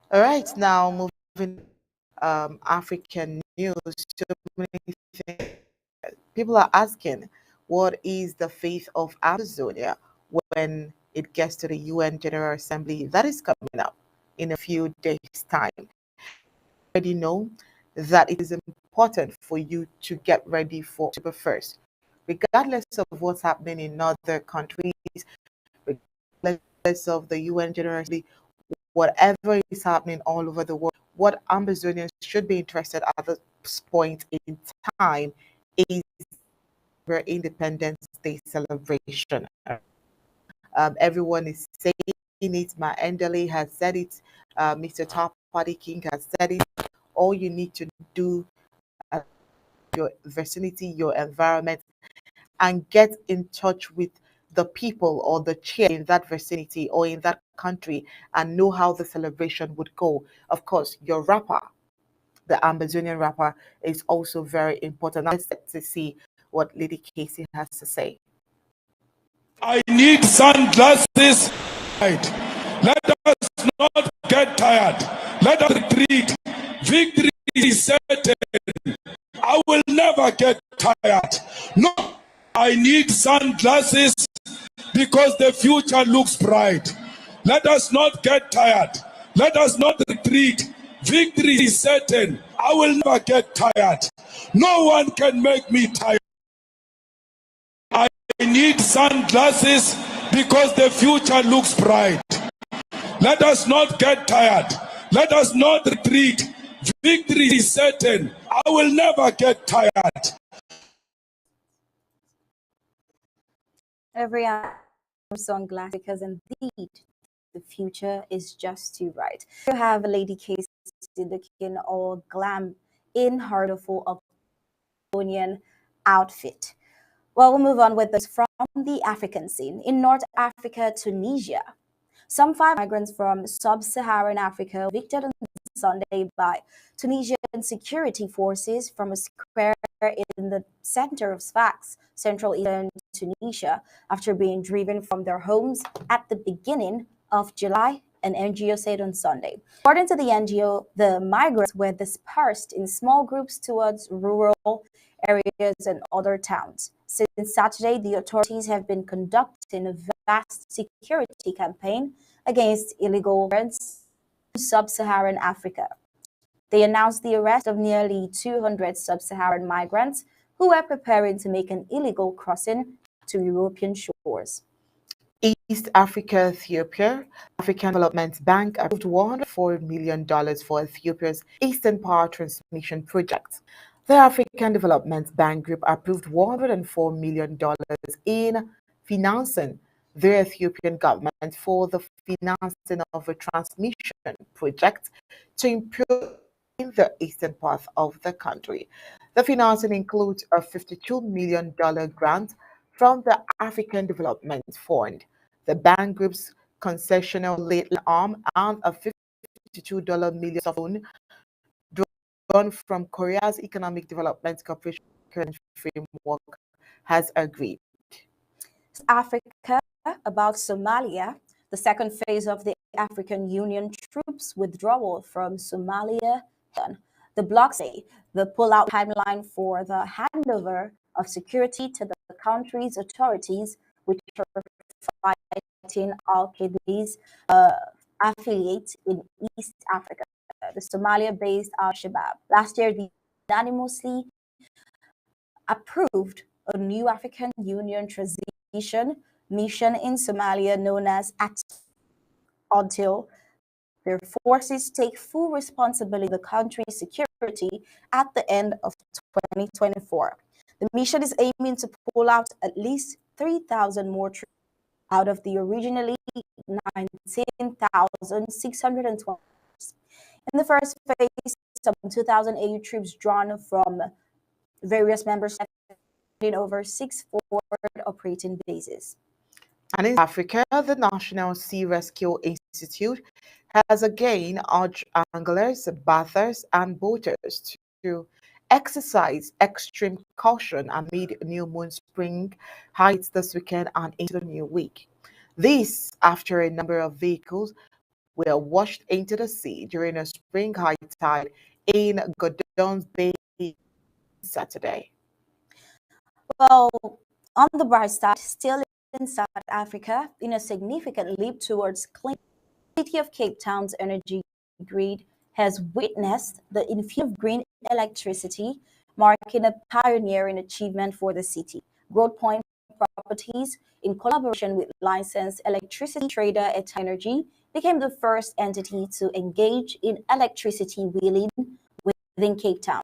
All right, now moving African news. So many things. People are asking, what is the fate of Amazonia when it gets to the UN General Assembly that is coming up in a few days' time? You already know that it is important for you to get ready for October 1st, regardless of what's happening in other countries, regardless of the UN General Assembly, whatever is happening all over the world. What Ambazonians should be interested at this point in time is their Independence Day celebration. Everyone is saying it. Maendele has said it. Mr. Top Party King has said it. All you need to do your vicinity, your environment, and get in touch with the people or the chair in that vicinity or in that country and know how the celebration would go. Of course, your rapper, the Amazonian rapper, is also very important. Let's get to see what Lady Casey has to say. I need sunglasses. Let us not get tired. Let us retreat. Victory is certain. I will never get tired. No, I need sunglasses because the future looks bright. Let us not get tired. Let us not retreat. Victory is certain. I will never get tired. No one can make me tired. I need sunglasses because the future looks bright. Let us not get tired. Let us not retreat. Victory is certain. I will never get tired. Every sunglasses, because indeed the future is just too bright. You have Lady Casey looking all glam in her beautiful Octonian outfit. Well, we'll move on with this from the African scene. In North Africa, Tunisia, some 5 migrants from sub-Saharan Africa were evicted on Sunday by Tunisian security forces from a square in the center of Sfax, central eastern Tunisia, after being driven from their homes at the beginning of July, an NGO said on Sunday. According to the NGO, the migrants were dispersed in small groups towards rural areas and other towns. Since Saturday, the authorities have been conducting a vast security campaign against illegal migrants in sub-Saharan Africa. They announced the arrest of nearly 200 sub-Saharan migrants who were preparing to make an illegal crossing to European shores. East Africa, Ethiopia, African Development Bank approved $104 million for Ethiopia's Eastern Power Transmission Project. The African Development Bank Group approved $104 million in financing the Ethiopian government for the financing of a transmission project to improve the eastern part of the country. The financing includes a $52 million grant from the African Development Fund. The bank group's concessional lethal arm, and a $52 million phone drawn from Korea's Economic Development Cooperation Framework has agreed. Africa, about Somalia, the second phase of the African Union troops withdrawal from Somalia. The bloc say the pullout timeline for the handover of security to the country's authorities, which are fighting al-Qaeda's affiliates in East Africa, the Somalia-based Al-Shabaab. Last year, they unanimously approved a new African Union transition mission in Somalia known as until their forces take full responsibility for the country's security at the end of 2024. The mission is aiming to pull out at least 3,000 more troops out of the originally 19,620. In the first phase, some 2,080 troops drawn from various member states in over 6 forward operating bases. And in Africa, the National Sea Rescue Institute has again urged anglers, bathers, and boaters to exercise extreme caution amid new moon spring heights this weekend and into the new week. This after a number of vehicles were washed into the sea during a spring high tide in Gordon's Bay Saturday. Well, on the bright side, still in South Africa, in a significant leap towards clean, the city of Cape Town's energy grid has witnessed the infusion of green electricity, marking a pioneering achievement for the city. Broadpoint Properties, in collaboration with licensed electricity trader Eta Energy, became the first entity to engage in electricity wheeling within Cape Town.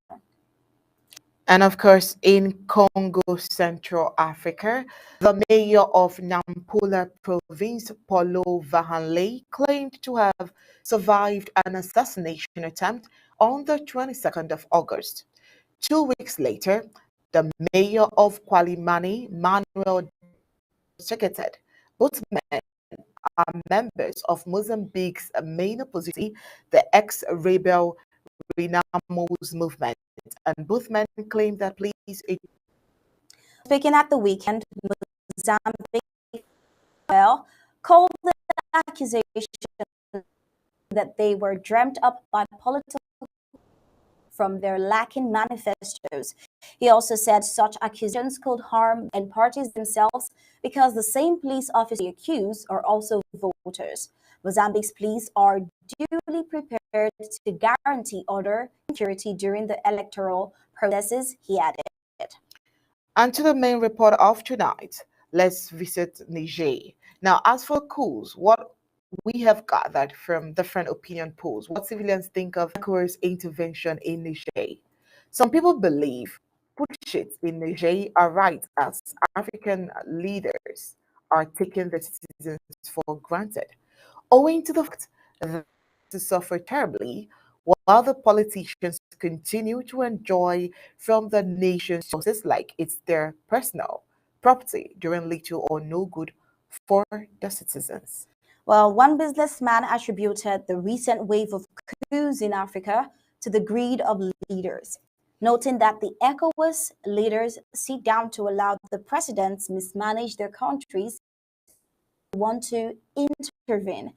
And of course, in Congo, Central Africa, the mayor of Nampula province, Paulo Vahanley, claimed to have survived an assassination attempt on the 22nd of August. 2 weeks later, the mayor of Kwalimani, Manuel, seconded. Both men are members of Mozambique's main opposition, the ex-rebel Renamo's movement, and both men claim that police. Speaking at the weekend, Mozambique called the accusation that they were dreamt up by political from their lacking manifestos. He also said such accusations could harm and parties themselves because the same police officers accused are also voters. Mozambique's police are duly prepared to guarantee order and security during the electoral processes, he added. And to the main report of tonight, let's visit Niger. Now, as for coups, what we have gathered from different opinion polls, what civilians think of ECOWAS intervention in Niger. Some people believe putschists in Niger are right as African leaders are taking the citizens for granted, owing to the fact that they suffer terribly while the politicians continue to enjoy from the nation's resources like it's their personal property, doing little or no good for the citizens. Well, one businessman attributed the recent wave of coups in Africa to the greed of leaders, noting that the ECOWAS leaders sit down to allow the presidents mismanage their countries, want to intervene.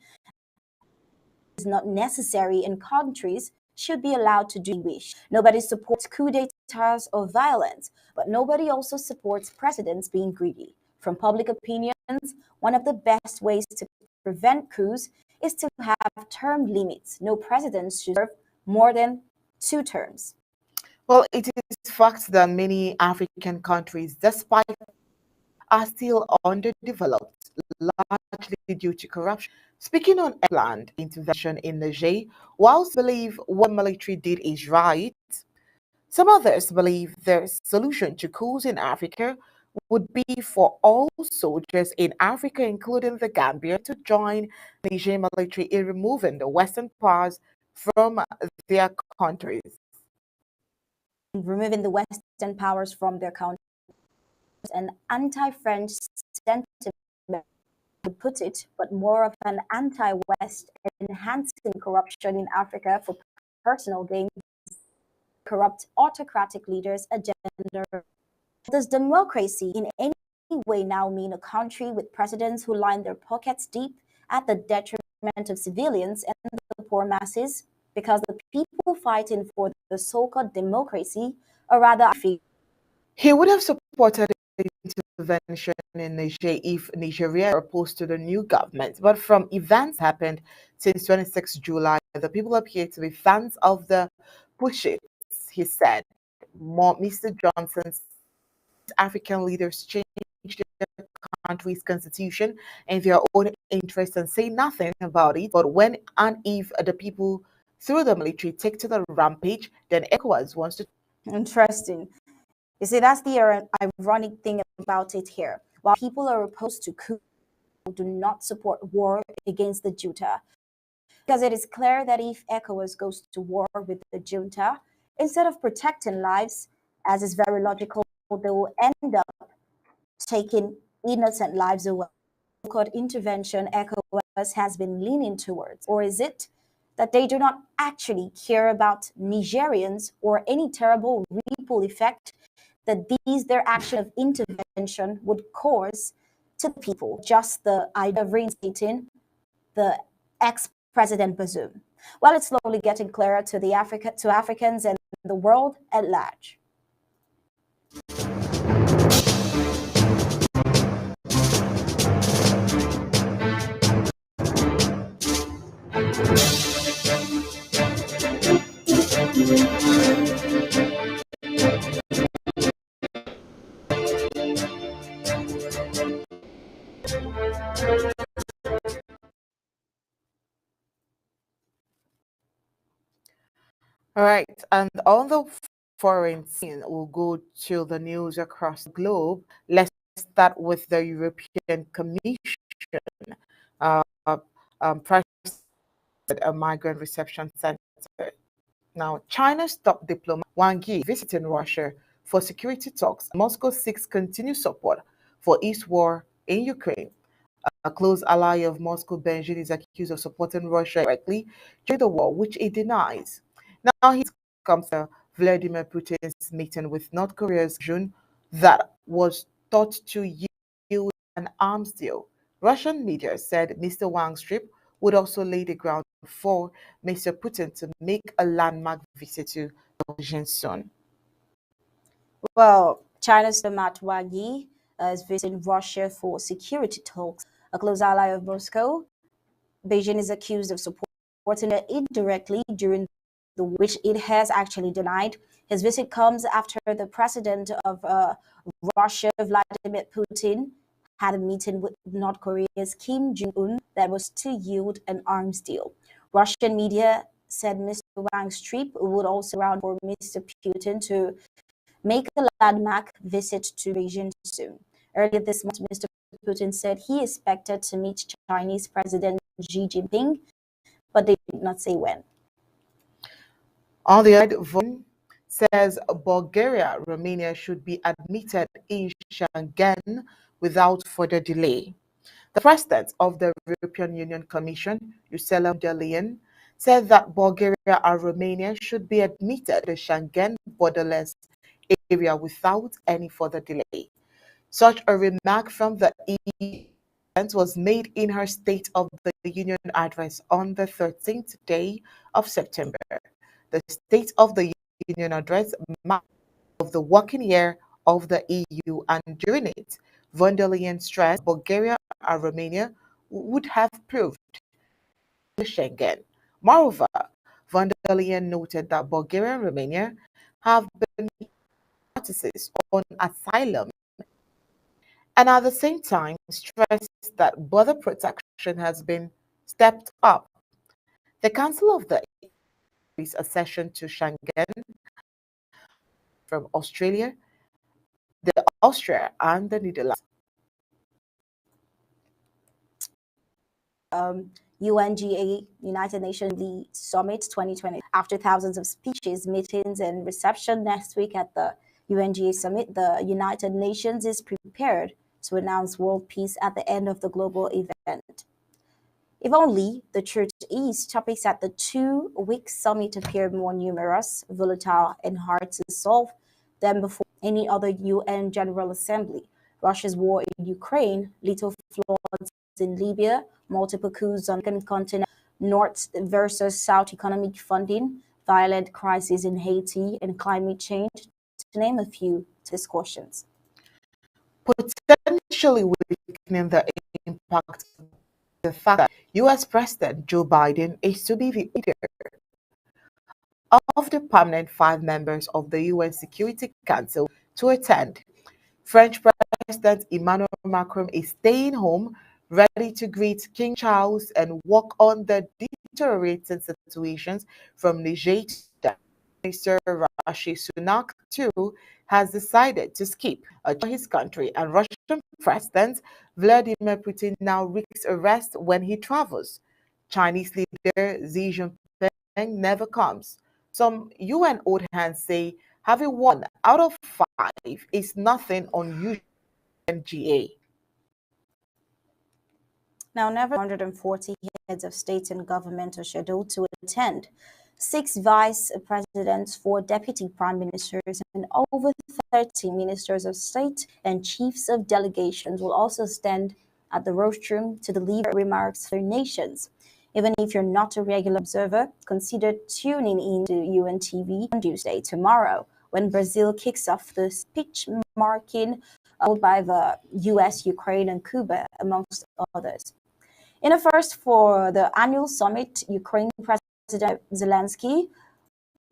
Is not necessary in countries should be allowed to do wish. Nobody supports coup d'etats or violence, but nobody also supports presidents being greedy. From public opinions, one of the best ways to prevent coups is to have term limits. No president should serve more than 2 terms. Well, it is fact that many African countries, despite are still underdeveloped, largely due to corruption. Speaking on planned intervention in Niger, whilst believe what military did is right, some others believe the solution to coups in Africa would be for all soldiers in Africa, including the Gambia, to join Niger military in removing the Western powers from their countries. Removing the Western powers from their countries, an anti-French sentiment would put it, but more of an anti-West, enhancing corruption in Africa for personal gain, corrupt autocratic leaders' agenda. Does democracy in any way now mean a country with presidents who line their pockets deep at the detriment of civilians and the poor masses? Because the people fighting for the so-called democracy are rather He would have supported intervention in Niger if Nigeria were opposed to the new government. But from events happened since 26 July, the people appear to be fans of the pushits, he said. Mr. Johnson's African leaders changed their country's constitution in their own interest and say nothing about it. But when and if the people through the military take to the rampage, then ECOWAS wants to. interesting. You see, that's the ironic thing about it here. While people are opposed to coup, do not support war against the junta. Because it is clear that if ECOWAS goes to war with the junta, instead of protecting lives, as is very logical, they will end up taking innocent lives away. So-called intervention ECOWAS has been leaning towards, or is it that they do not actually care about Nigerians or any terrible ripple effect that their action of intervention would cause to the people? Just the idea of reinstating the ex-president Bazoum. Well, it's slowly getting clearer to Africans and the world at large. All right, and on the foreign scene, we'll go to the news across the globe. Let's start with the European Commission. Uh, at a migrant reception center. Now, China's top diplomat Wang Yi visiting Russia for security talks. Moscow seeks continued support for its war in Ukraine. A close ally of Moscow, Beijing, is accused of supporting Russia directly during the war, which it denies. Now, he comes to Vladimir Putin's meeting with North Korea's June that was thought to yield an arms deal. Russian media said Mr. Wang's trip would also lay the ground for Mr. Putin to make a landmark visit to Beijing soon. Well, China's diplomat Wang Yi is visiting Russia for security talks. A close ally of Moscow, Beijing is accused of supporting it indirectly during the which it has actually denied. His visit comes after the president of Russia, Vladimir Putin, had a meeting with North Korea's Kim Jong-un that was to yield an arms deal. Russian media said Mr. Wang's trip would also allow for Mr. Putin to make a landmark visit to Beijing soon. Earlier this month, Mr. Putin said he expected to meet Chinese President Xi Jinping, but they did not say when. On the other hand, says Bulgaria, Romania should be admitted in Schengen without further delay. The president of the European Union Commission, Ursula von der Leyen, said that Bulgaria and Romania should be admitted to the Schengen borderless area without any further delay. Such a remark from the EU was made in her State of the Union address on the 13th day of September. The State of the Union address marked of the working year of the EU, and during it, von der Leyen stressed Bulgaria and Romania would have proved Schengen. Moreover, von der Leyen noted that Bulgaria and Romania have been notices on asylum and at the same time stressed that border protection has been stepped up. The Council of the EU's accession to Schengen from Australia, Austria, and the Netherlands. UNGA, United Nations Summit 2020. After thousands of speeches, meetings, and reception next week at the UNGA Summit, the United Nations is prepared to announce world peace at the end of the global event. If only the truth is, topics at the 2-week summit appear more numerous, volatile, and hard to solve than before any other UN General Assembly. Russia's war in Ukraine, lethal floods in Libya, multiple coups on the continent, North versus South economic funding, violent crisis in Haiti, and climate change, to name a few discussions. Potentially weakening the impact of the fact that U.S. President Joe Biden is to be the leader of the permanent 5 members of the UN Security Council to attend. French President Emmanuel Macron is staying home, ready to greet King Charles and work on the deteriorating situations from Niger. Minister Rishi Sunak, too, has decided to skip his country, and Russian President Vladimir Putin now risks arrest when he travels. Chinese leader Xi Jinping never comes. Some UN old hands say having 1 out of 5 is nothing unusual in GA. Now, never 140 heads of state and government are scheduled to attend. 6 vice presidents, 4 deputy prime ministers, and over 30 ministers of state and chiefs of delegations will also stand at the rostrum to deliver remarks for nations. Even if you're not a regular observer, consider tuning in to UN TV on Tuesday, tomorrow, when Brazil kicks off the speech marking by the US, Ukraine, and Cuba, amongst others. In a first for the annual summit, Ukraine President Zelensky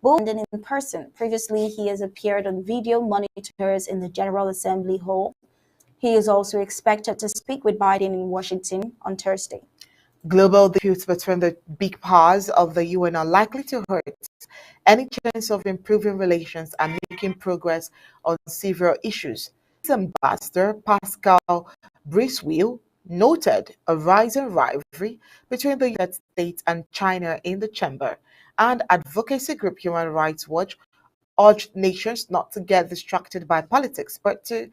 will attend in person. Previously, he has appeared on video monitors in the General Assembly Hall. He is also expected to speak with Biden in Washington on Thursday. Global disputes between the big powers of the UN are likely to hurt any chance of improving relations and making progress on several issues. Ambassador Pascal Briswell noted a rising rivalry between the United States and China in the chamber, and advocacy group Human Rights Watch urged nations not to get distracted by politics, but to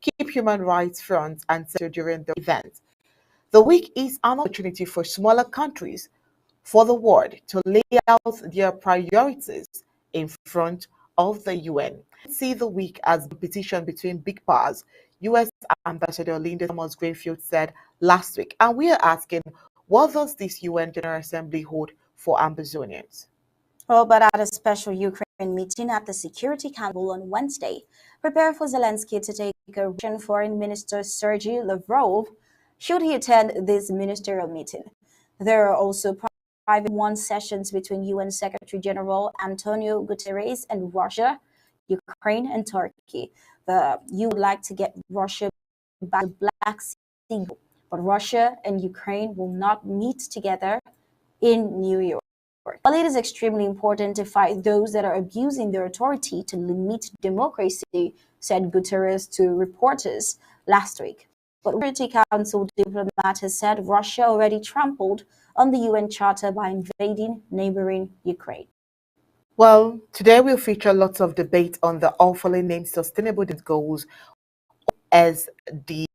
keep human rights front and center during the event. The week is an opportunity for smaller countries for the world to lay out their priorities in front of the UN. See the week as competition between big powers, U.S. Ambassador Linda Thomas-Greenfield said last week. And we are asking, what does this UN General Assembly hold for Ambazonians? Well, but at a special Ukraine meeting at the Security Council on Wednesday, prepare for Zelensky to take a Russian Foreign Minister Sergei Lavrov should he attend this ministerial meeting. There are also private one sessions between UN Secretary General Antonio Guterres and Russia, Ukraine, and Turkey. You would like to get Russia back to Black Sea, but Russia and Ukraine will not meet together in New York. While it is extremely important to fight those that are abusing their authority to limit democracy, said Guterres to reporters last week. But Security Council diplomat has said Russia already trampled on the UN Charter by invading neighboring Ukraine. Well, today we'll feature lots of debate on the awfully named Sustainable Goals as the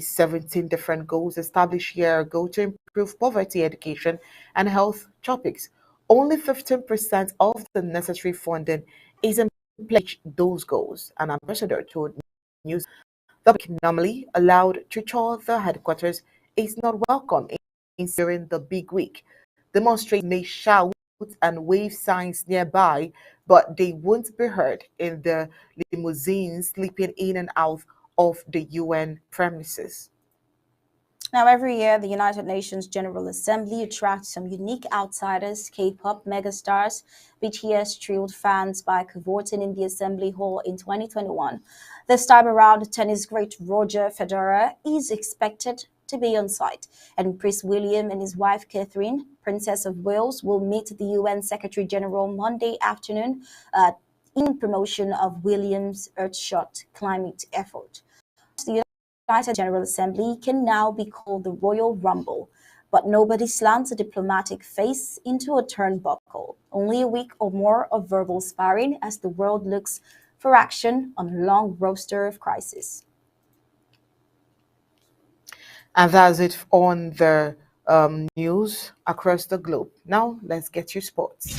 17 different goals established a year ago to improve poverty, education, and health topics. Only 15% of the necessary funding is in place to those goals. An ambassador told News the normally allowed to tour the headquarters is not welcome during the big week. Demonstrators may shout and wave signs nearby, but they won't be heard in the limousines sleeping in and out of the UN premises. Now, every year, the United Nations General Assembly attracts some unique outsiders, K-pop megastars, BTS thrilled fans by cavorting in the Assembly Hall in 2021. This time around, tennis great Roger Federer is expected to be on site, and Prince William and his wife Catherine, Princess of Wales, will meet the UN Secretary General Monday afternoon in promotion of William's Earthshot climate effort. The United General Assembly can now be called the Royal Rumble, but nobody slants a diplomatic face into a turnbuckle. Only a week or more of verbal sparring as the world looks for action on a long roster of crises. And that's it on the news across the globe. Now, let's get you sports.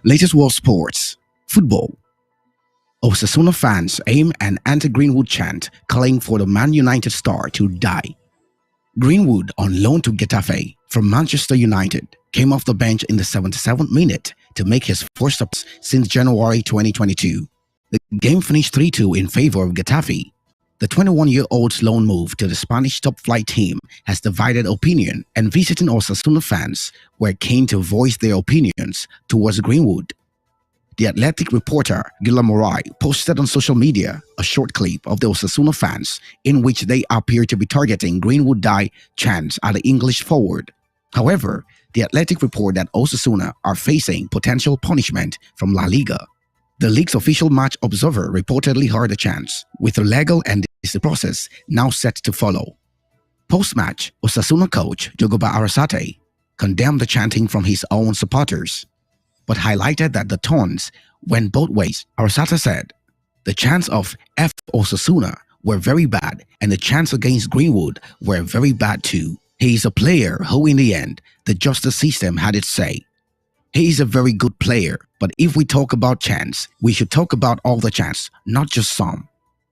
Latest world sports. Football. Osasuna fans aim an anti-Greenwood chant calling for the Man United star to die. Greenwood, on loan to Getafe from Manchester United, came off the bench in the 77th minute to make his first appearance since January 2022. The game finished 3-2 in favor of Getafe. The 21-year-old's loan move to the Spanish top-flight team has divided opinion, and visiting Osasuna fans were keen to voice their opinions towards Greenwood. The Athletic reporter Guillermo Moray posted on social media a short clip of the Osasuna fans in which they appear to be targeting Greenwood die chants at the English forward. However, the Athletic report that Osasuna are facing potential punishment from La Liga. The league's official match observer reportedly heard the chants, with the legal and disciplinary process now set to follow. Post-match, Osasuna coach Jogoba Arasate condemned the chanting from his own supporters, but highlighted that the tones went both ways. Arasate said, "The chants of F Osasuna were very bad, and the chants against Greenwood were very bad too. He is a player who in the end, the justice system had its say. He is a very good player, but if we talk about chants, we should talk about all the chants, not just some."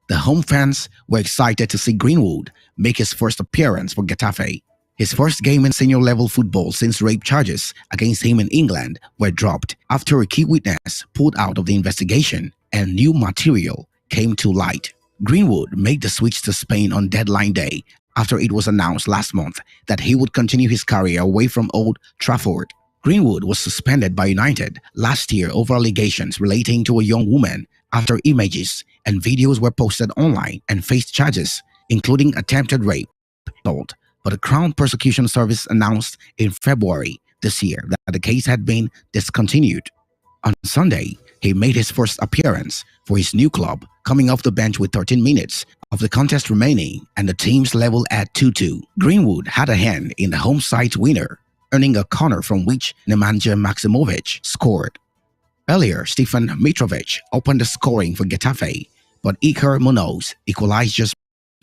The home fans were excited to see Greenwood make his first appearance for Getafe. His first game in senior level football since rape charges against him in England were dropped after a key witness pulled out of the investigation and new material came to light. Greenwood made the switch to Spain on deadline day after it was announced last month that he would continue his career away from Old Trafford. Greenwood was suspended by United last year over allegations relating to a young woman after images and videos were posted online and faced charges, including attempted rape, assault. But the Crown Prosecution Service announced in February this year that the case had been discontinued. On Sunday, he made his first appearance for his new club, coming off the bench with 13 minutes of the contest remaining and the team's level at 2-2. Greenwood had a hand in the home side's winner, earning a corner from which Nemanja Maksimovic scored. Earlier, Stefan Mitrovic opened the scoring for Getafe, but Iker Munoz equalized just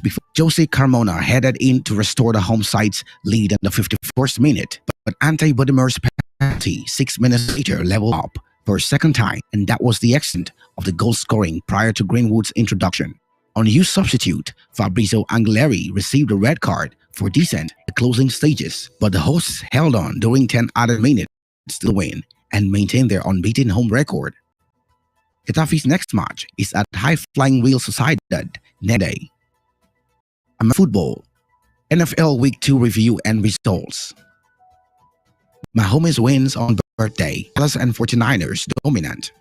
before. Jose Carmona headed in to restore the home side's lead in the 51st minute, but Ante Bodimer's penalty 6 minutes later leveled up for a second time, and that was the extent of the goal scoring prior to Greenwood's introduction. Unused substitute Fabrizio Angileri received a red card for dissent in the closing stages, but the hosts held on during 10 added minutes to win and maintain their unbeaten home record. Getafe's next match is at high-flying Real Sociedad next day. Football, NFL Week 2 review and results. Mahomes wins on birthday, Dallas and 49ers dominant.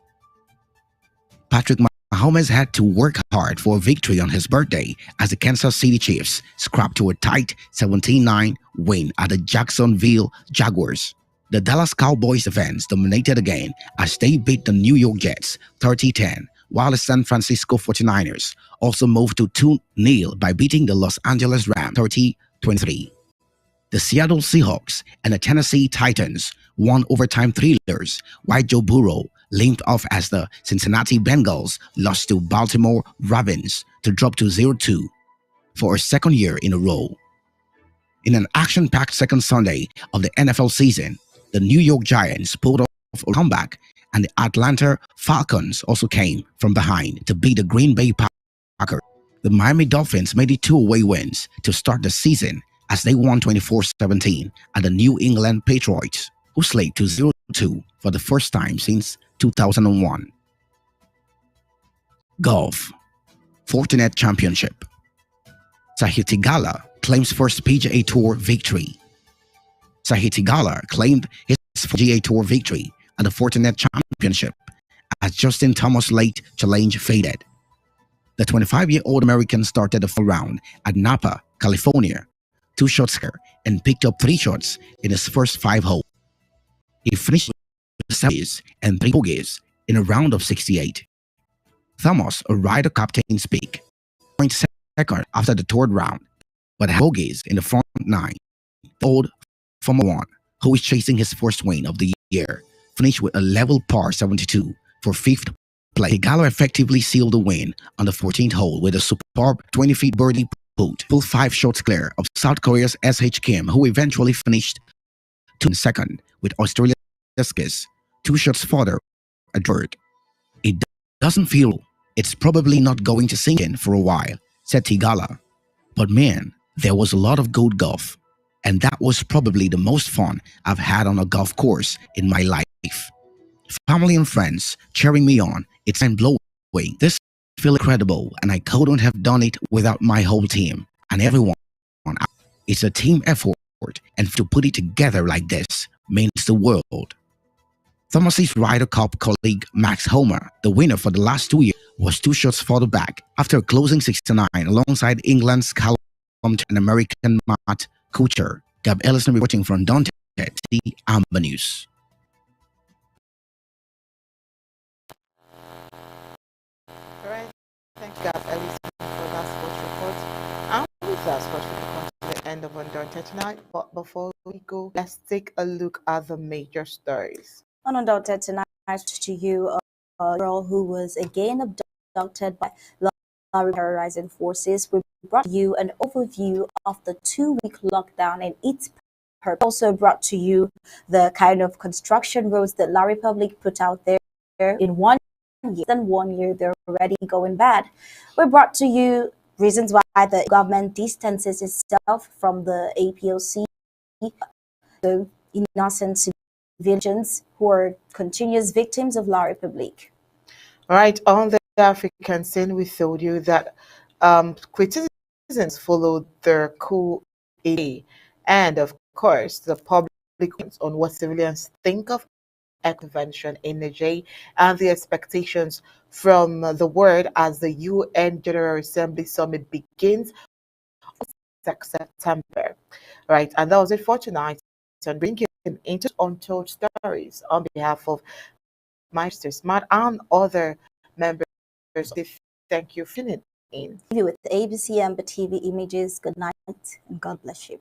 Patrick Mahomes had to work hard for a victory on his birthday as the Kansas City Chiefs scrapped to a tight 17-9 win at the Jacksonville Jaguars. The Dallas Cowboys defense dominated again as they beat the New York Jets 30-10, while the San Francisco 49ers also moved to 2-0 by beating the Los Angeles Rams 30-23. The Seattle Seahawks and the Tennessee Titans won overtime thrillers, while Joe Burrow limped off as the Cincinnati Bengals lost to Baltimore Ravens to drop to 0-2 for a second year in a row. In an action-packed second Sunday of the NFL season, the New York Giants pulled off a comeback, and the Atlanta Falcons also came from behind to beat the Green Bay Packers. The Miami Dolphins made it 2 away wins to start the season as they won 24-17 at the New England Patriots, who slipped to 0-2 for the first time since 2001. Golf. Fortinet Championship. Sahitigala claims first PGA Tour victory. Sahitigala claimed his PGA Tour victory at the Fortinet Championship as Justin Thomas' late challenge faded. The 25-year-old American started the full round at Napa, California, 2 shots clear, and picked up 3 shots in his first 5 holes. He finished with 7 and 3 bogeys in a round of 68. Thomas, a Ryder captain's pick, joined second after the third round, but had bogeys in the front 9. The old Formula One, who is chasing his first win of the year, finished with a level par 72 for 5th place. Igalo effectively sealed the win on the 14th hole with a superb 20-feet birdie putt, full 5 shots clear of South Korea's S.H. Kim, who eventually finished 2 in second, with Australia's Skis 2 shots further at third. It doesn't feel it's probably not going to sink in for a while, said Tigala. But man, there was a lot of good golf, and that was probably the most fun I've had on a golf course in my life. Family and friends cheering me on, it's mind-blowing. This feels incredible, and I couldn't have done it without my whole team and everyone. It's a team effort, and to put it together like this means the world. Thomas's Ryder Cup colleague Max Homer, the winner for the last 2 years, was 2 shots further back after closing 69 alongside England's Callum and American Matt Kuchar. Gab Ellison reporting from Undaunted, the Amba News. Alright, thank you, Gab Ellison, for that sports report. And with that sports report, to the end of Undaunted tonight. But before we go, let's take a look at the major stories. On Undaunted tonight, to you, a girl who was again abducted by terrorizing forces. We brought you an overview of the 2-week lockdown and its purpose. Also brought to you the kind of construction roads that La Republic put out there in 1 year. Than 1 year, they're already going bad. We brought to you reasons why the government distances itself from the APOC, the innocent civilians who are continuous victims of La Republique. All right, on the African scene, we told you that criticisms followed their coup and of course the public on what civilians think of convention in Niger and the expectations from the world as the UN General Assembly Summit begins on 6 September. Right, and that was it for tonight. And bringing into Untold Stories on behalf of my sister Smart and other members. Thank you for tuning in. With the ABC Amba TV Images, good night and God bless you.